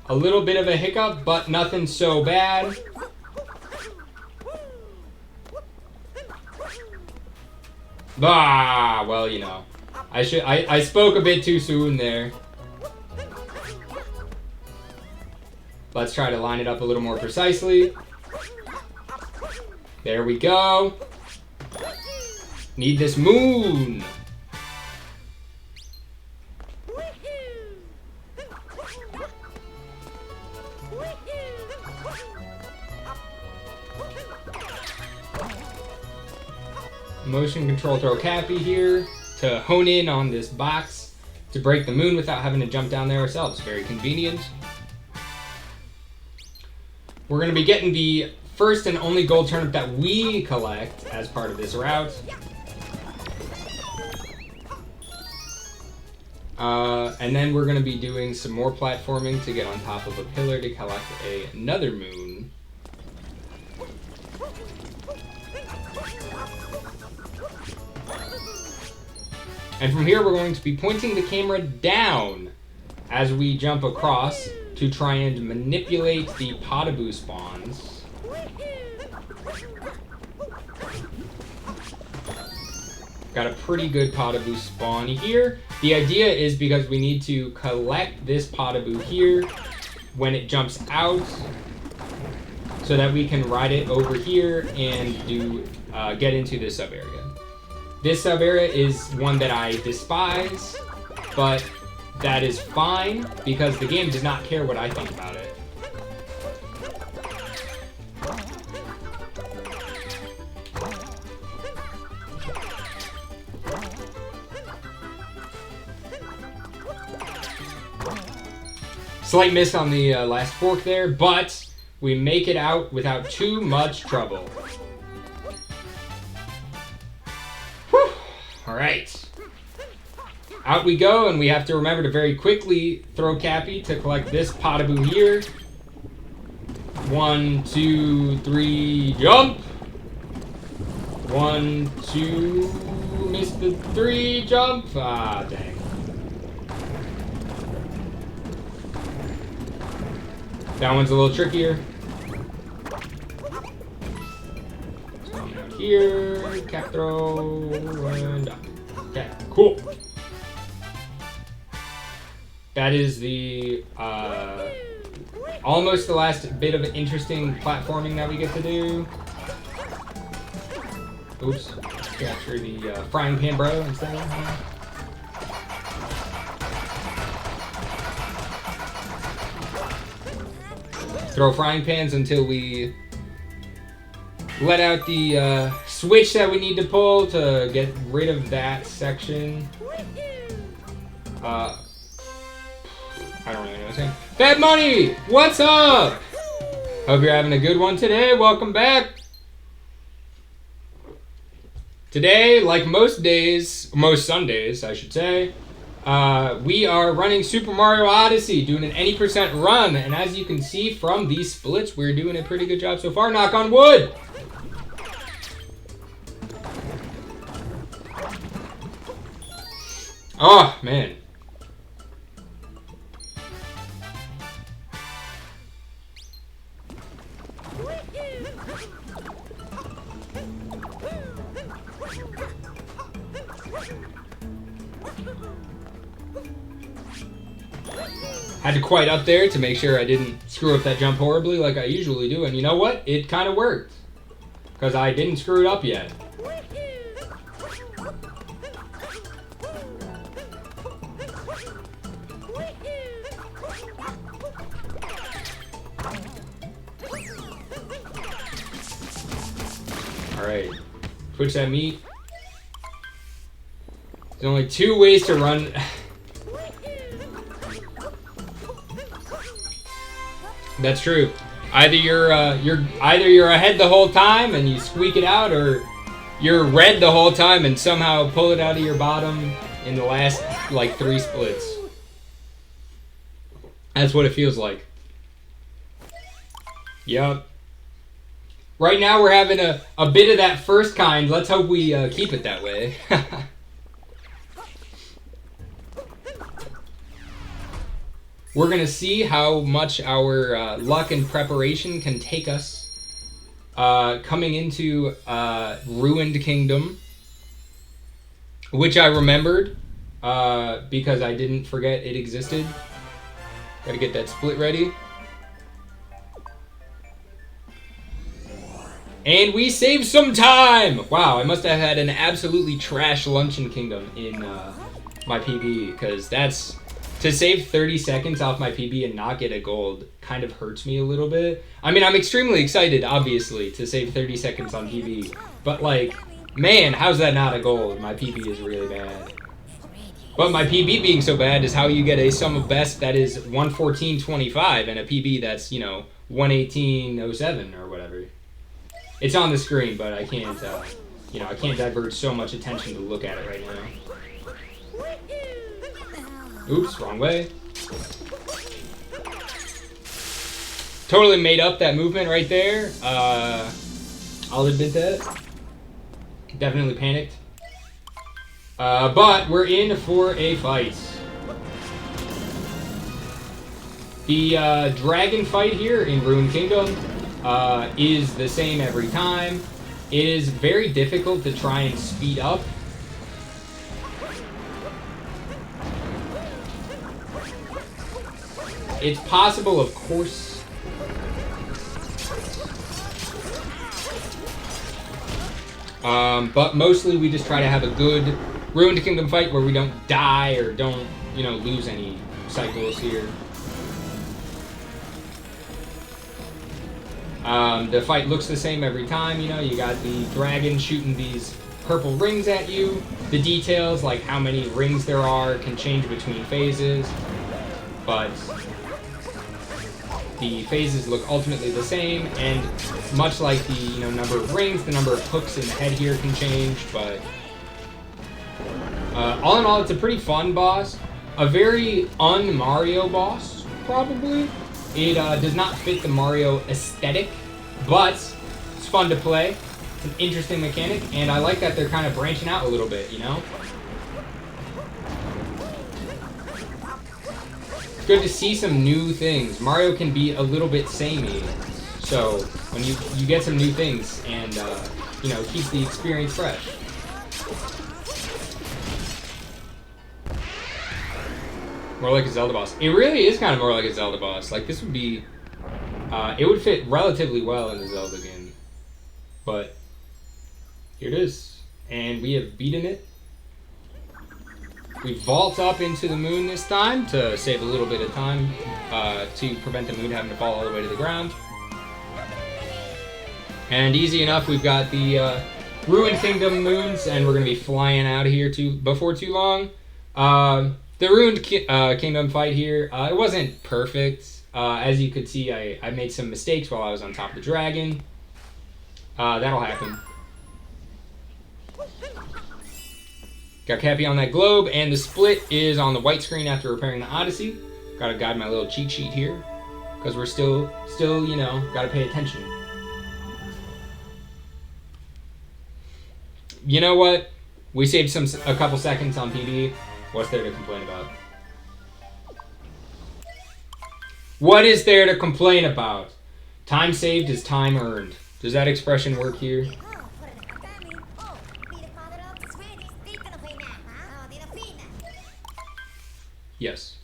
[SPEAKER 1] A little bit of a hiccup, but nothing so bad. Ah, well, you know. I spoke a bit too soon there. Let's try to line it up a little more precisely. There we go. Need this moon. Motion control throw Cappy here to hone in on this box to break the moon without having to jump down there ourselves. Very convenient. We're going to be getting the first and only gold turnip that we collect as part of this route. And then we're going to be doing some more platforming to get on top of a pillar to collect another moon. And from here, we're going to be pointing the camera down as we jump across to try and manipulate the Potaboo spawns. Got a pretty good Potaboo spawn here. The idea is because we need to collect this Potaboo here when it jumps out so that we can ride it over here and do get into this sub area. This sub area is one that I despise, but that is fine because the game does not care what I think about it. Slight miss on the last fork there, but we make it out without too much trouble. Whew. All right. Out we go, and we have to remember to very quickly throw Cappy to collect this Potaboo here. 1, 2, 3, jump! 1, 2, missed the 3, jump! Ah, dang. That one's a little trickier. Come out here, cap throw, and up. Okay, cool. That is the almost the last bit of interesting platforming that we get to do. Oops, capture the frying pan bro instead. Throw frying pans until we let out the switch that we need to pull to get rid of that section. I don't really know what I'm saying. Bad Money! What's up? Hope you're having a good one today. Welcome back. Today, like most days, most Sundays, I should say, we are running Super Mario Odyssey, doing an any % run. And as you can see from these splits, we're doing a pretty good job so far. Knock on wood! Oh, man. Had to quiet up there to make sure I didn't screw up that jump horribly like I usually do. And you know what? It kind of worked. Because I didn't screw it up yet. Alright. Twitch that meat. There's only 2 ways to run. That's true. Either you're ahead the whole time and you squeak it out, or you're red the whole time and somehow pull it out of your bottom in the last like 3 splits. That's what it feels like. Yup. Right now we're having a bit of that first kind. Let's hope we keep it that way. We're going to see how much our luck and preparation can take us coming into Ruined Kingdom, which I remembered because I didn't forget it existed. Got to get that split ready. And we saved some time! Wow, I must have had an absolutely trash Luncheon Kingdom in my PB, because that's... To save 30 seconds off my PB and not get a gold kind of hurts me a little bit. I mean, I'm extremely excited, obviously, to save 30 seconds on PB. But, like, man, how's that not a gold? My PB is really bad. But my PB being so bad is how you get a sum of best that is 114.25 and a PB that's, you know, 118.07 or whatever. It's on the screen, but I can't, you know, I can't divert so much attention to look at it right now. Oops, wrong way. Totally made up that movement right there. I'll admit that. Definitely panicked. But we're in for a fight. The dragon fight here in Ruined Kingdom is the same every time. It is very difficult to try and speed up. It's possible, of course. But mostly we just try to have a good Ruined Kingdom fight where we don't die or don't, you know, lose any cycles here. The fight looks the same every time, you know, you got the dragon shooting these purple rings at you. The details, like how many rings there are, can change between phases, but the phases look ultimately the same, and much like the, you know, number of rings, the number of hooks in the head here can change, but all in all, it's a pretty fun boss. A very un-Mario boss, probably. It does not fit the Mario aesthetic, but it's fun to play. It's an interesting mechanic, and I like that they're kind of branching out a little bit, you know? It's good to see some new things. Mario can be a little bit samey, so when you get some new things and, you know, keep the experience fresh. More like a Zelda boss. It really is kind of more like a Zelda boss. Like, this would be... it would fit relatively well in a Zelda game. But here it is. And we have beaten it. We vault up into the moon this time to save a little bit of time to prevent the moon having to fall all the way to the ground. And easy enough, we've got the Ruined Kingdom moons, and we're going to be flying out of here before too long. The Ruined Kingdom fight here, it wasn't perfect. As you could see, I made some mistakes while I was on top of the dragon. That'll happen. Got Cappy on that globe, and the split is on the white screen after repairing the Odyssey. Gotta guide my little cheat sheet here, because we're still, you know, gotta pay attention. You know what? We saved a couple seconds on PB. What's there to complain about? What is there to complain about? Time saved is time earned. Does that expression work here? Yes,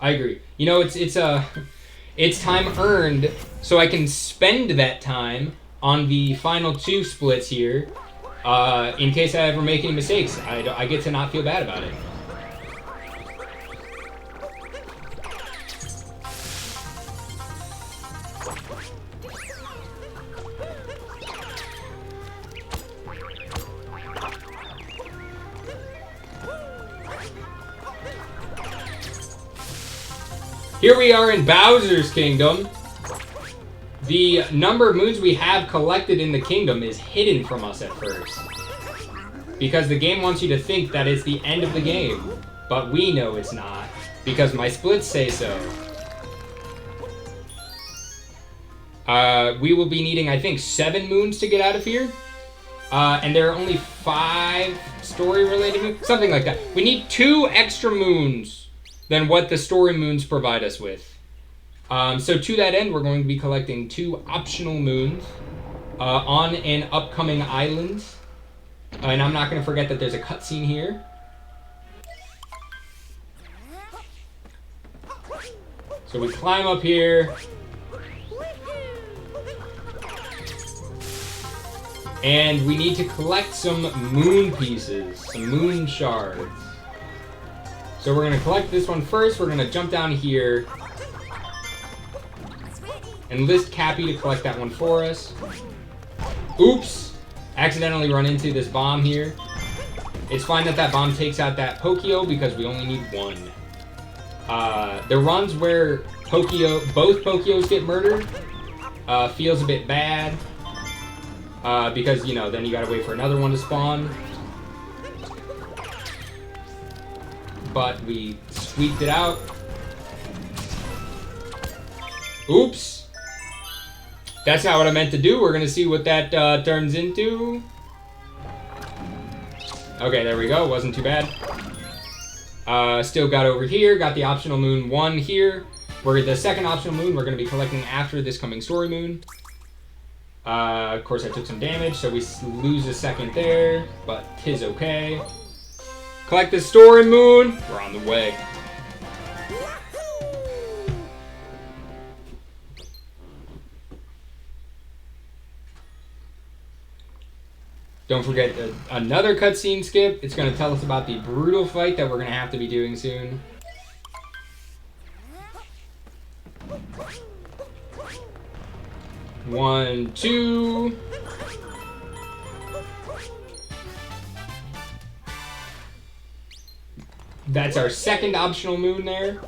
[SPEAKER 1] I agree. You know, it's time earned, so I can spend that time on the final 2 splits here. In case I ever make any mistakes, I get to not feel bad about it. Here we are in Bowser's Kingdom. The number of moons we have collected in the kingdom is hidden from us at first. Because the game wants you to think that it's the end of the game. But we know it's not. Because my splits say so. We will be needing, I think, 7 moons to get out of here. And there are only 5 story-related moons. Something like that. We need 2 extra moons than what the story moons provide us with. So to that end, we're going to be collecting 2 optional moons on an upcoming island. And I'm not going to forget that there's a cutscene here. So we climb up here. And we need to collect some moon pieces, some moon shards. So we're going to collect this one first. We're going to jump down here. Enlist Cappy to collect that one for us. Oops! Accidentally run into this bomb here. It's fine that that bomb takes out that Pokio because we only need 1. The runs where both Pokios get murdered feels a bit bad. Because, you know, then you gotta wait for another one to spawn. But we squeaked it out. Oops! That's not what I meant to do. We're gonna see what that turns into. Okay, there we go. Wasn't too bad. Still got over here. Got the optional moon 1 here. The second optional moon we're gonna be collecting after this coming story moon. Of course, I took some damage, so we lose a second there, but 'tis okay. Collect the story moon. We're on the way. Don't forget another cutscene skip. It's going to tell us about the brutal fight that we're going to have to be doing soon. One, 2. That's our second optional moon there.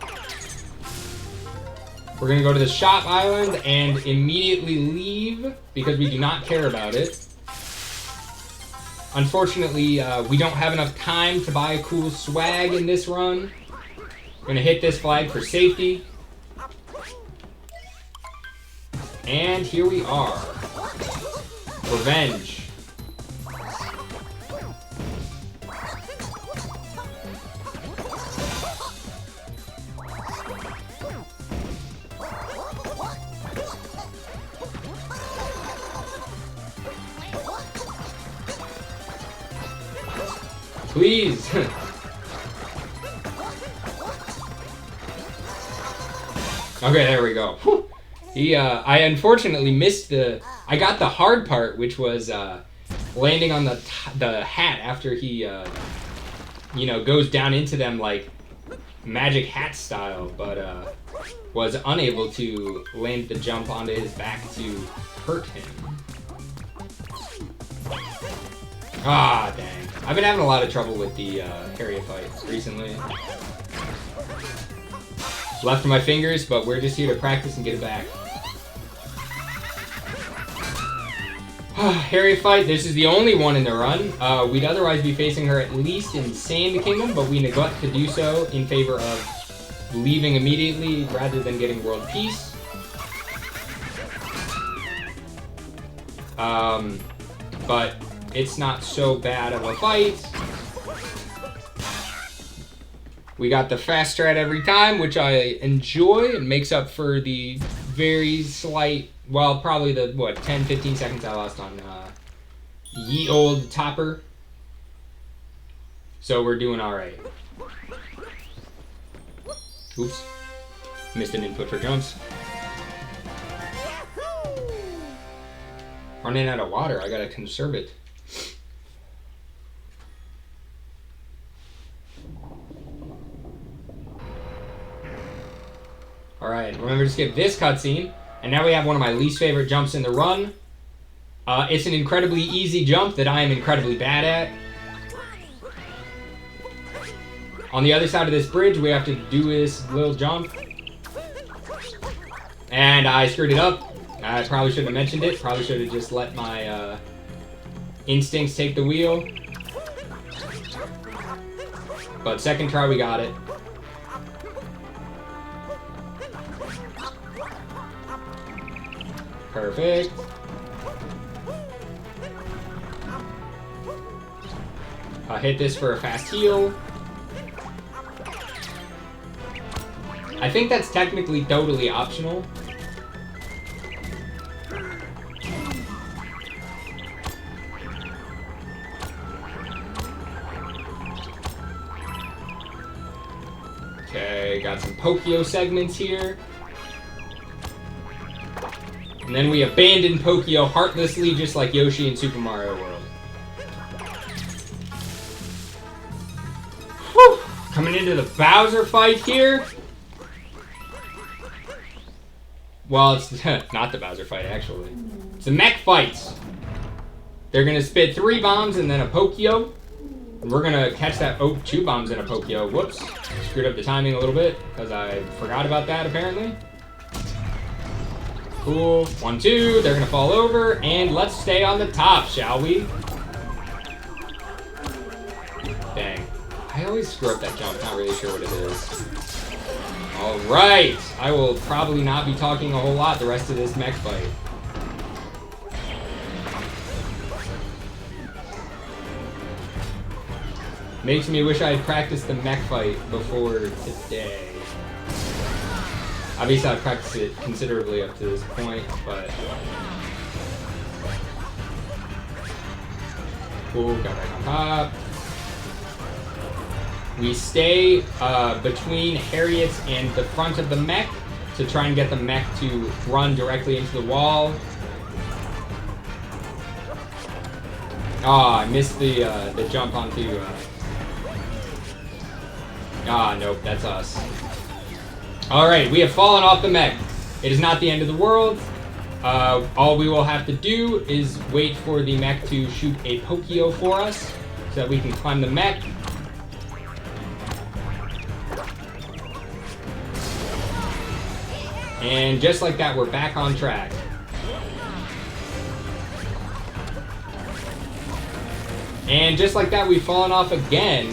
[SPEAKER 1] We're going to go to the shop island and immediately leave because we do not care about it. Unfortunately, we don't have enough time to buy cool swag in this run. I'm going to hit this flag for safety. And here we are. Revenge. Please. Okay, there we go. Whew. I unfortunately missed I got the hard part, which was landing on the hat after he, you know, goes down into them like magic hat style, but was unable to land the jump onto his back to hurt him. Ah, dang. I've been having a lot of trouble with the area fights recently. Left my fingers, but we're just here to practice and get it back. Harry fight, this is the only one in the run. We'd otherwise be facing her at least in Sand Kingdom, but we neglect to do so in favor of leaving immediately rather than getting world peace. But it's not so bad of a fight. We got the fast strat every time, which I enjoy. It makes up for the very slight, well, probably the, 10-15 seconds I lost on ye old Topper. So we're doing alright. Oops. Missed an input for jumps. Running out of water, I gotta conserve it. Alright, remember to skip this cutscene. And now we have one of my least favorite jumps in the run. It's an incredibly easy jump that I am incredibly bad at. On the other side of this bridge, we have to do this little jump. And I screwed it up. I probably shouldn't have mentioned it. Probably should have just let my instincts take the wheel. But second try, we got it. Perfect. I'll hit this for a fast heal. I think that's technically totally optional. Okay, got some Pokio segments here. And then we abandon Pokio heartlessly, just like Yoshi in Super Mario World. Whew! Coming into the Bowser fight here. Well, it's not the Bowser fight, actually. It's the mech fights. They're going to spit 3 bombs and then a Pokio. And we're going to catch that... Oh, 2 bombs and a Pokio. Whoops. Screwed up the timing a little bit because I forgot about that, apparently. Cool. 1, 2. They're going to fall over. And let's stay on the top, shall we? Dang. I always screw up that jump. Not really sure what it is. Alright. I will probably not be talking a whole lot the rest of this mech fight. Makes me wish I had practiced the mech fight before today. Obviously, I've practiced it considerably up to this point, but... Cool, got back on top. We stay between Harriet's and the front of the mech to try and get the mech to run directly into the wall. I missed the jump onto... nope, that's us. Alright, we have fallen off the mech. It is not the end of the world. All we will have to do is wait for the mech to shoot a Pokio for us so that we can climb the mech. And just like that, we're back on track. And just like that, we've fallen off again,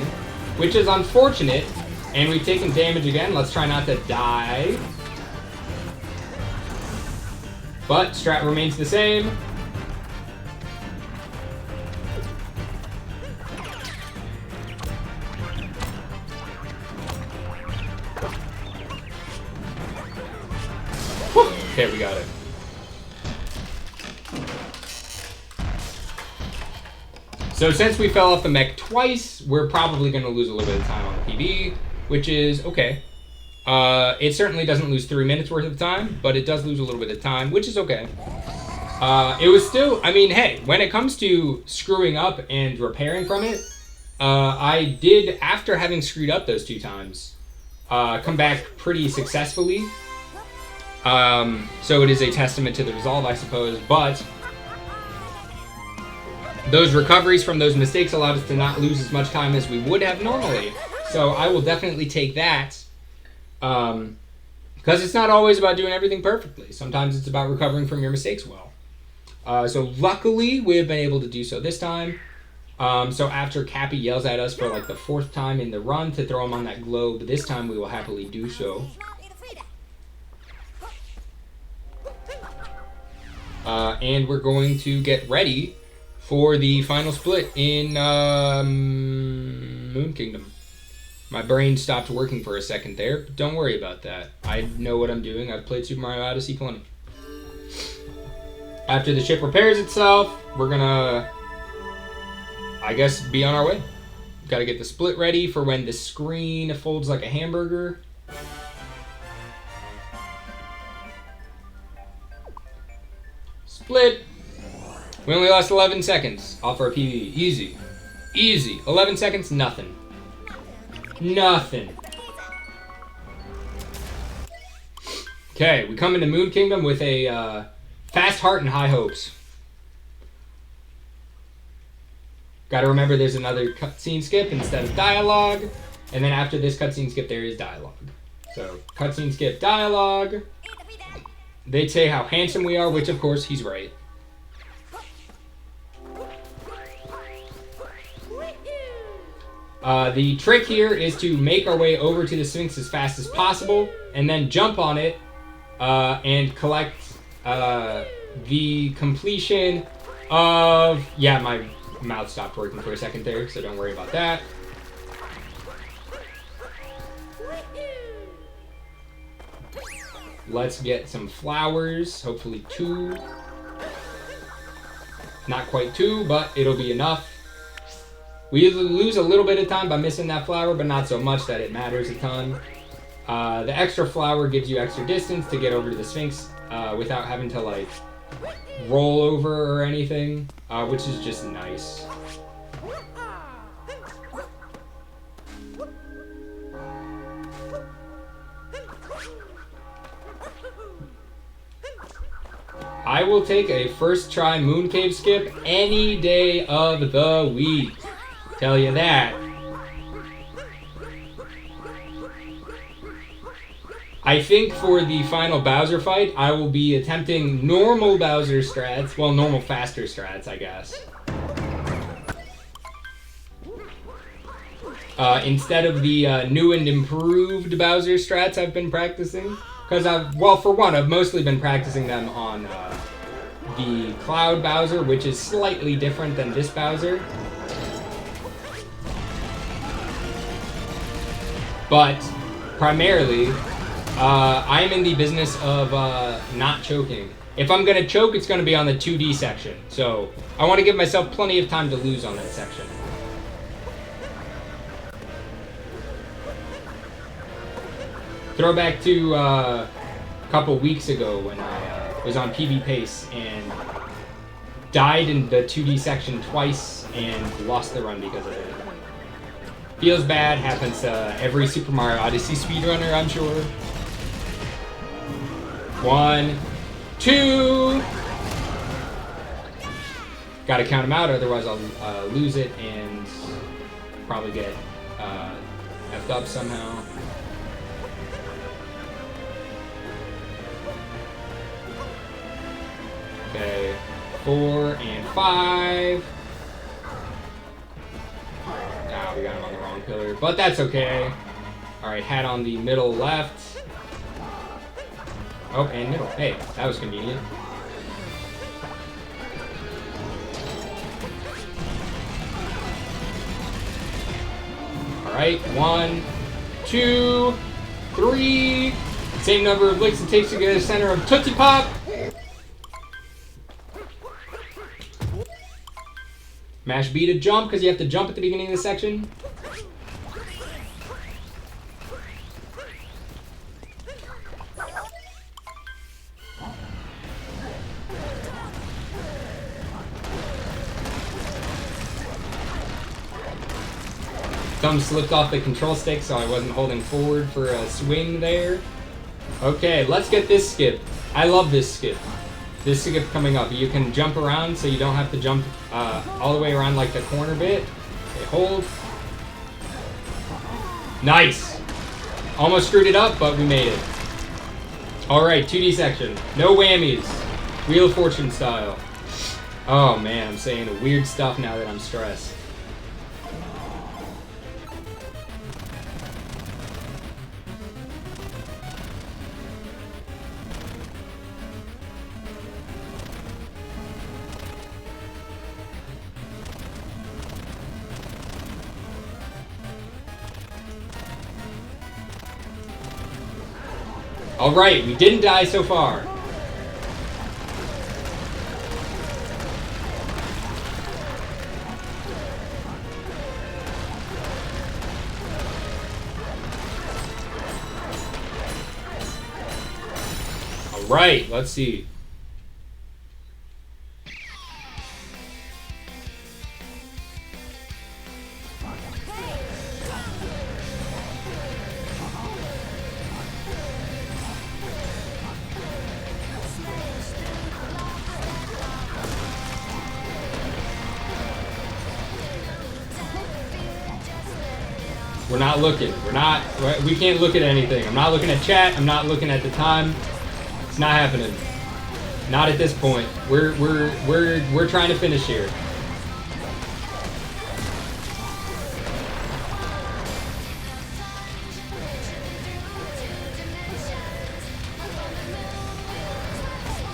[SPEAKER 1] which is unfortunate. And we've taken damage again. Let's try not to die. But strat remains the same. Whew. Okay, we got it. So since we fell off the mech twice, we're probably going to lose a little bit of time on the PB, which is okay. It certainly doesn't lose 3 minutes worth of time, but it does lose a little bit of time, which is okay. It was still, I mean, hey, when it comes to screwing up and repairing from it, I did, after having screwed up those 2 times, come back pretty successfully. So it is a testament to the resolve, I suppose, but those recoveries from those mistakes allowed us to not lose as much time as we would have normally. So I will definitely take that. Because it's not always about doing everything perfectly. Sometimes it's about recovering from your mistakes well. So luckily, we have been able to do so this time. So after Cappy yells at us for like the 4th time in the run to throw him on that globe, this time we will happily do so. And we're going to get ready for the final split in Moon Kingdom. My brain stopped working for a second there, but don't worry about that. I know what I'm doing. I've played Super Mario Odyssey plenty. After the ship repairs itself, we're gonna, I guess, be on our way. Gotta get the split ready for when the screen folds like a hamburger. Split. We only lost 11 seconds off our PB. Easy. Easy. 11 seconds, nothing. Nothing. Okay, we come into Moon Kingdom with a fast heart and high hopes. Gotta remember there's another cutscene skip instead of dialogue. And then after this cutscene skip, there is dialogue. So, cutscene skip, dialogue. they'd say how handsome we are, which of course he's right. The trick here is to make our way over to the Sphinx as fast as possible, and then jump on it and collect the completion of... Yeah, my mouth stopped working for a second there, so don't worry about that. Let's get some flowers, hopefully 2. Not quite 2, but it'll be enough. We lose a little bit of time by missing that flower, but not so much that it matters a ton. The extra flower gives you extra distance to get over to the Sphinx without having to, like, roll over or anything, which is just nice. I will take a first try moon cave skip any day of the week. Tell you that. I think for the final Bowser fight, I will be attempting normal Bowser strats. Well, normal faster strats, I guess. Instead of the new and improved Bowser strats I've been practicing. Because well, for one, I've mostly been practicing them on the Cloud Bowser, which is slightly different than this Bowser. But primarily, I'm in the business of not choking. If I'm gonna choke, it's gonna be on the 2D section. So I want to give myself plenty of time to lose on that section. Throwback to a couple weeks ago when I was on PB Pace and died in the 2D section twice and lost the run because of it. Feels bad, happens to every Super Mario Odyssey speedrunner, I'm sure. 1, 2. Gotta count them out, otherwise I'll lose it and probably get effed up somehow. Okay, 4 and 5. Ah, we got him on the wrong pillar, but that's okay. Alright, hat on the middle left. Oh, and middle. Hey, that was convenient. Alright, 1, 2, 3. Same number of licks it takes to get to the center of Tootsie Pop. Mash B to jump, because you have to jump at the beginning of the section. Thumb slipped off the control stick, so I wasn't holding forward for a swing there. Okay, let's get this skip. I love this skip. This skip coming up. You can jump around, so you don't have to jump all the way around like the corner bit. Okay, hold. Nice! Almost screwed it up, but we made it. Alright, 2D section. No whammies. Wheel of Fortune style. Oh man, I'm saying weird stuff now that I'm stressed. Alright, we didn't die so far. Alright, let's see. We're not looking. We can't look at anything. I'm not looking at chat. I'm not looking at the time. It's not happening. Not at this point. We're trying to finish here.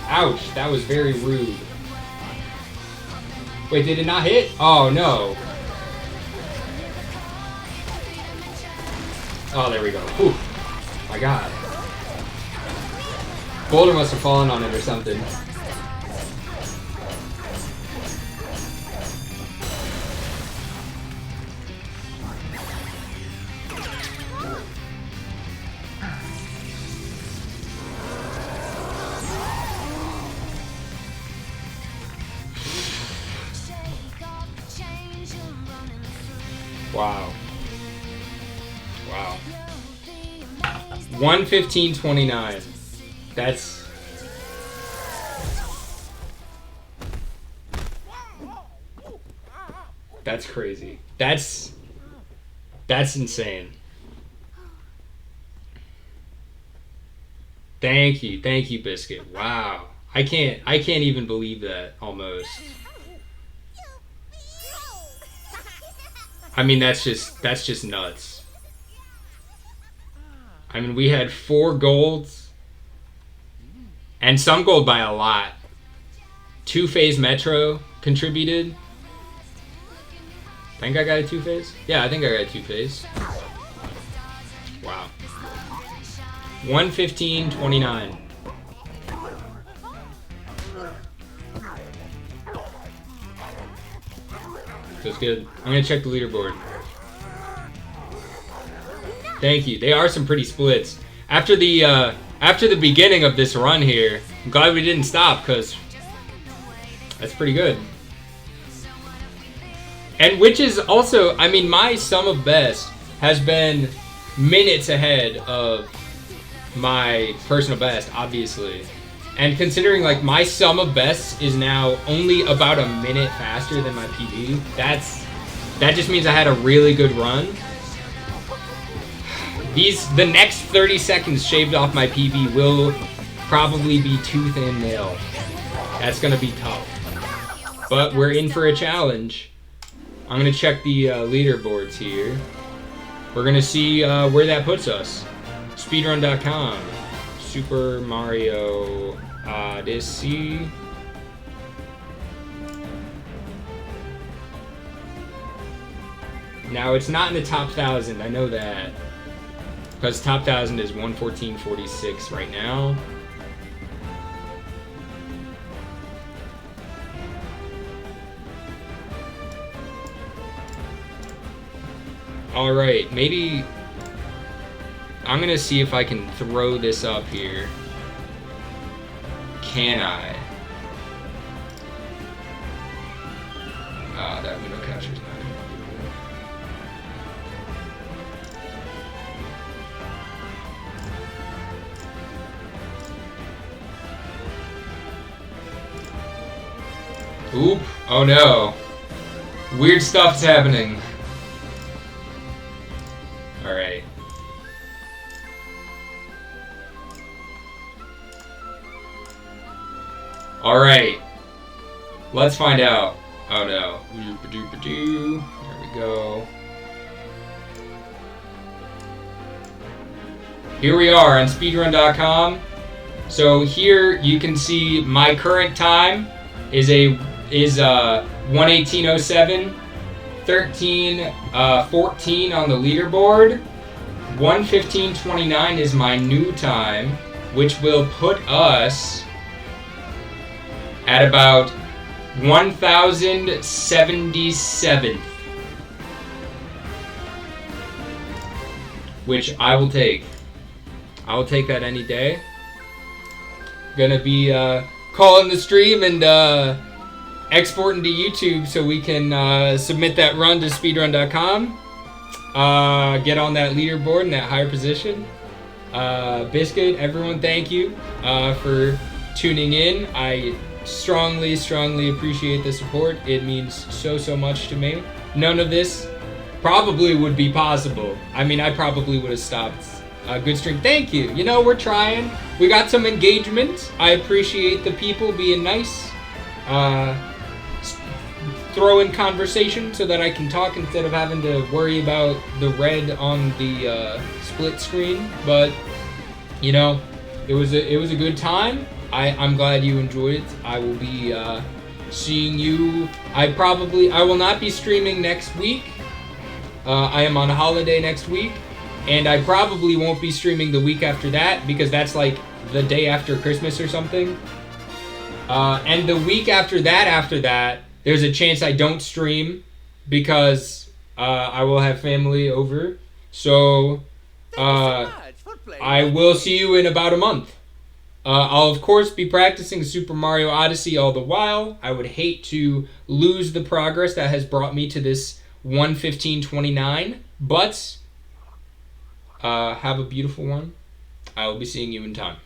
[SPEAKER 1] Ouch, that was very rude. Wait, did it not hit? Oh no. Oh, there we go. Whew. My god. Boulder must have fallen on it or something. Wow. Wow. 1:15:29. That's crazy. That's insane. Thank you, Biscuit. Wow. I can't even believe that almost. I mean, that's just nuts. I mean, we had 4 golds and some gold by a lot. 2-phase Metro contributed. I think I got a 2-phase? Yeah, I think I got a 2-phase. Wow. 1:15:29. Feels good. I'm gonna check the leaderboard. Thank you. They are some pretty splits. After the beginning of this run here, I'm glad we didn't stop because that's pretty good. And which is also, I mean, my sum of best has been minutes ahead of my personal best, obviously. And considering like my sum of bests is now only about a minute faster than my PB, that just means I had a really good run. The next 30 seconds shaved off my PB will probably be tooth and nail. That's gonna be tough. But we're in for a challenge. I'm gonna check the leaderboards here. We're gonna see where that puts us. Speedrun.com. Super Mario Odyssey. Now it's not in the top 1,000, I know that. Because top 1,000 is 114.46 right now. Alright, maybe I'm gonna see if I can throw this up here. Can I? Ah, that window capture's not gonna do it. Oop, oh no. Weird stuff's happening. Alright. Alright. Let's find out. Oh no. There we go. Here we are on speedrun.com. So here you can see my current time is 1:18:07. 13:14 on the leaderboard. 1:15:29 is my new time, which will put us at about 1,077th, which I will take. I will take that any day. Gonna be calling the stream and exporting to YouTube so we can submit that run to speedrun.com. Get on that leaderboard in that higher position. Biscuit, everyone, thank you for tuning in. I strongly appreciate the support. It means so much to me. None of this probably would be possible. I mean, I probably would have stopped Good stream. Thank you. You know, we're trying. We got some engagement. I appreciate the people being nice. Throw in conversation so that I can talk instead of having to worry about the red on the split screen. But you know, it was a good time. I'm glad you enjoyed it. I will be seeing you. I will not be streaming next week. I am on a holiday next week, and I probably won't be streaming the week after that because that's like the day after Christmas or something. And the week after that, there's a chance I don't stream because I will have family over. So I will see you in about a month. I'll of course be practicing Super Mario Odyssey all the while. I would hate to lose the progress that has brought me to this 1:15:29, but have a beautiful one. I will be seeing you in time.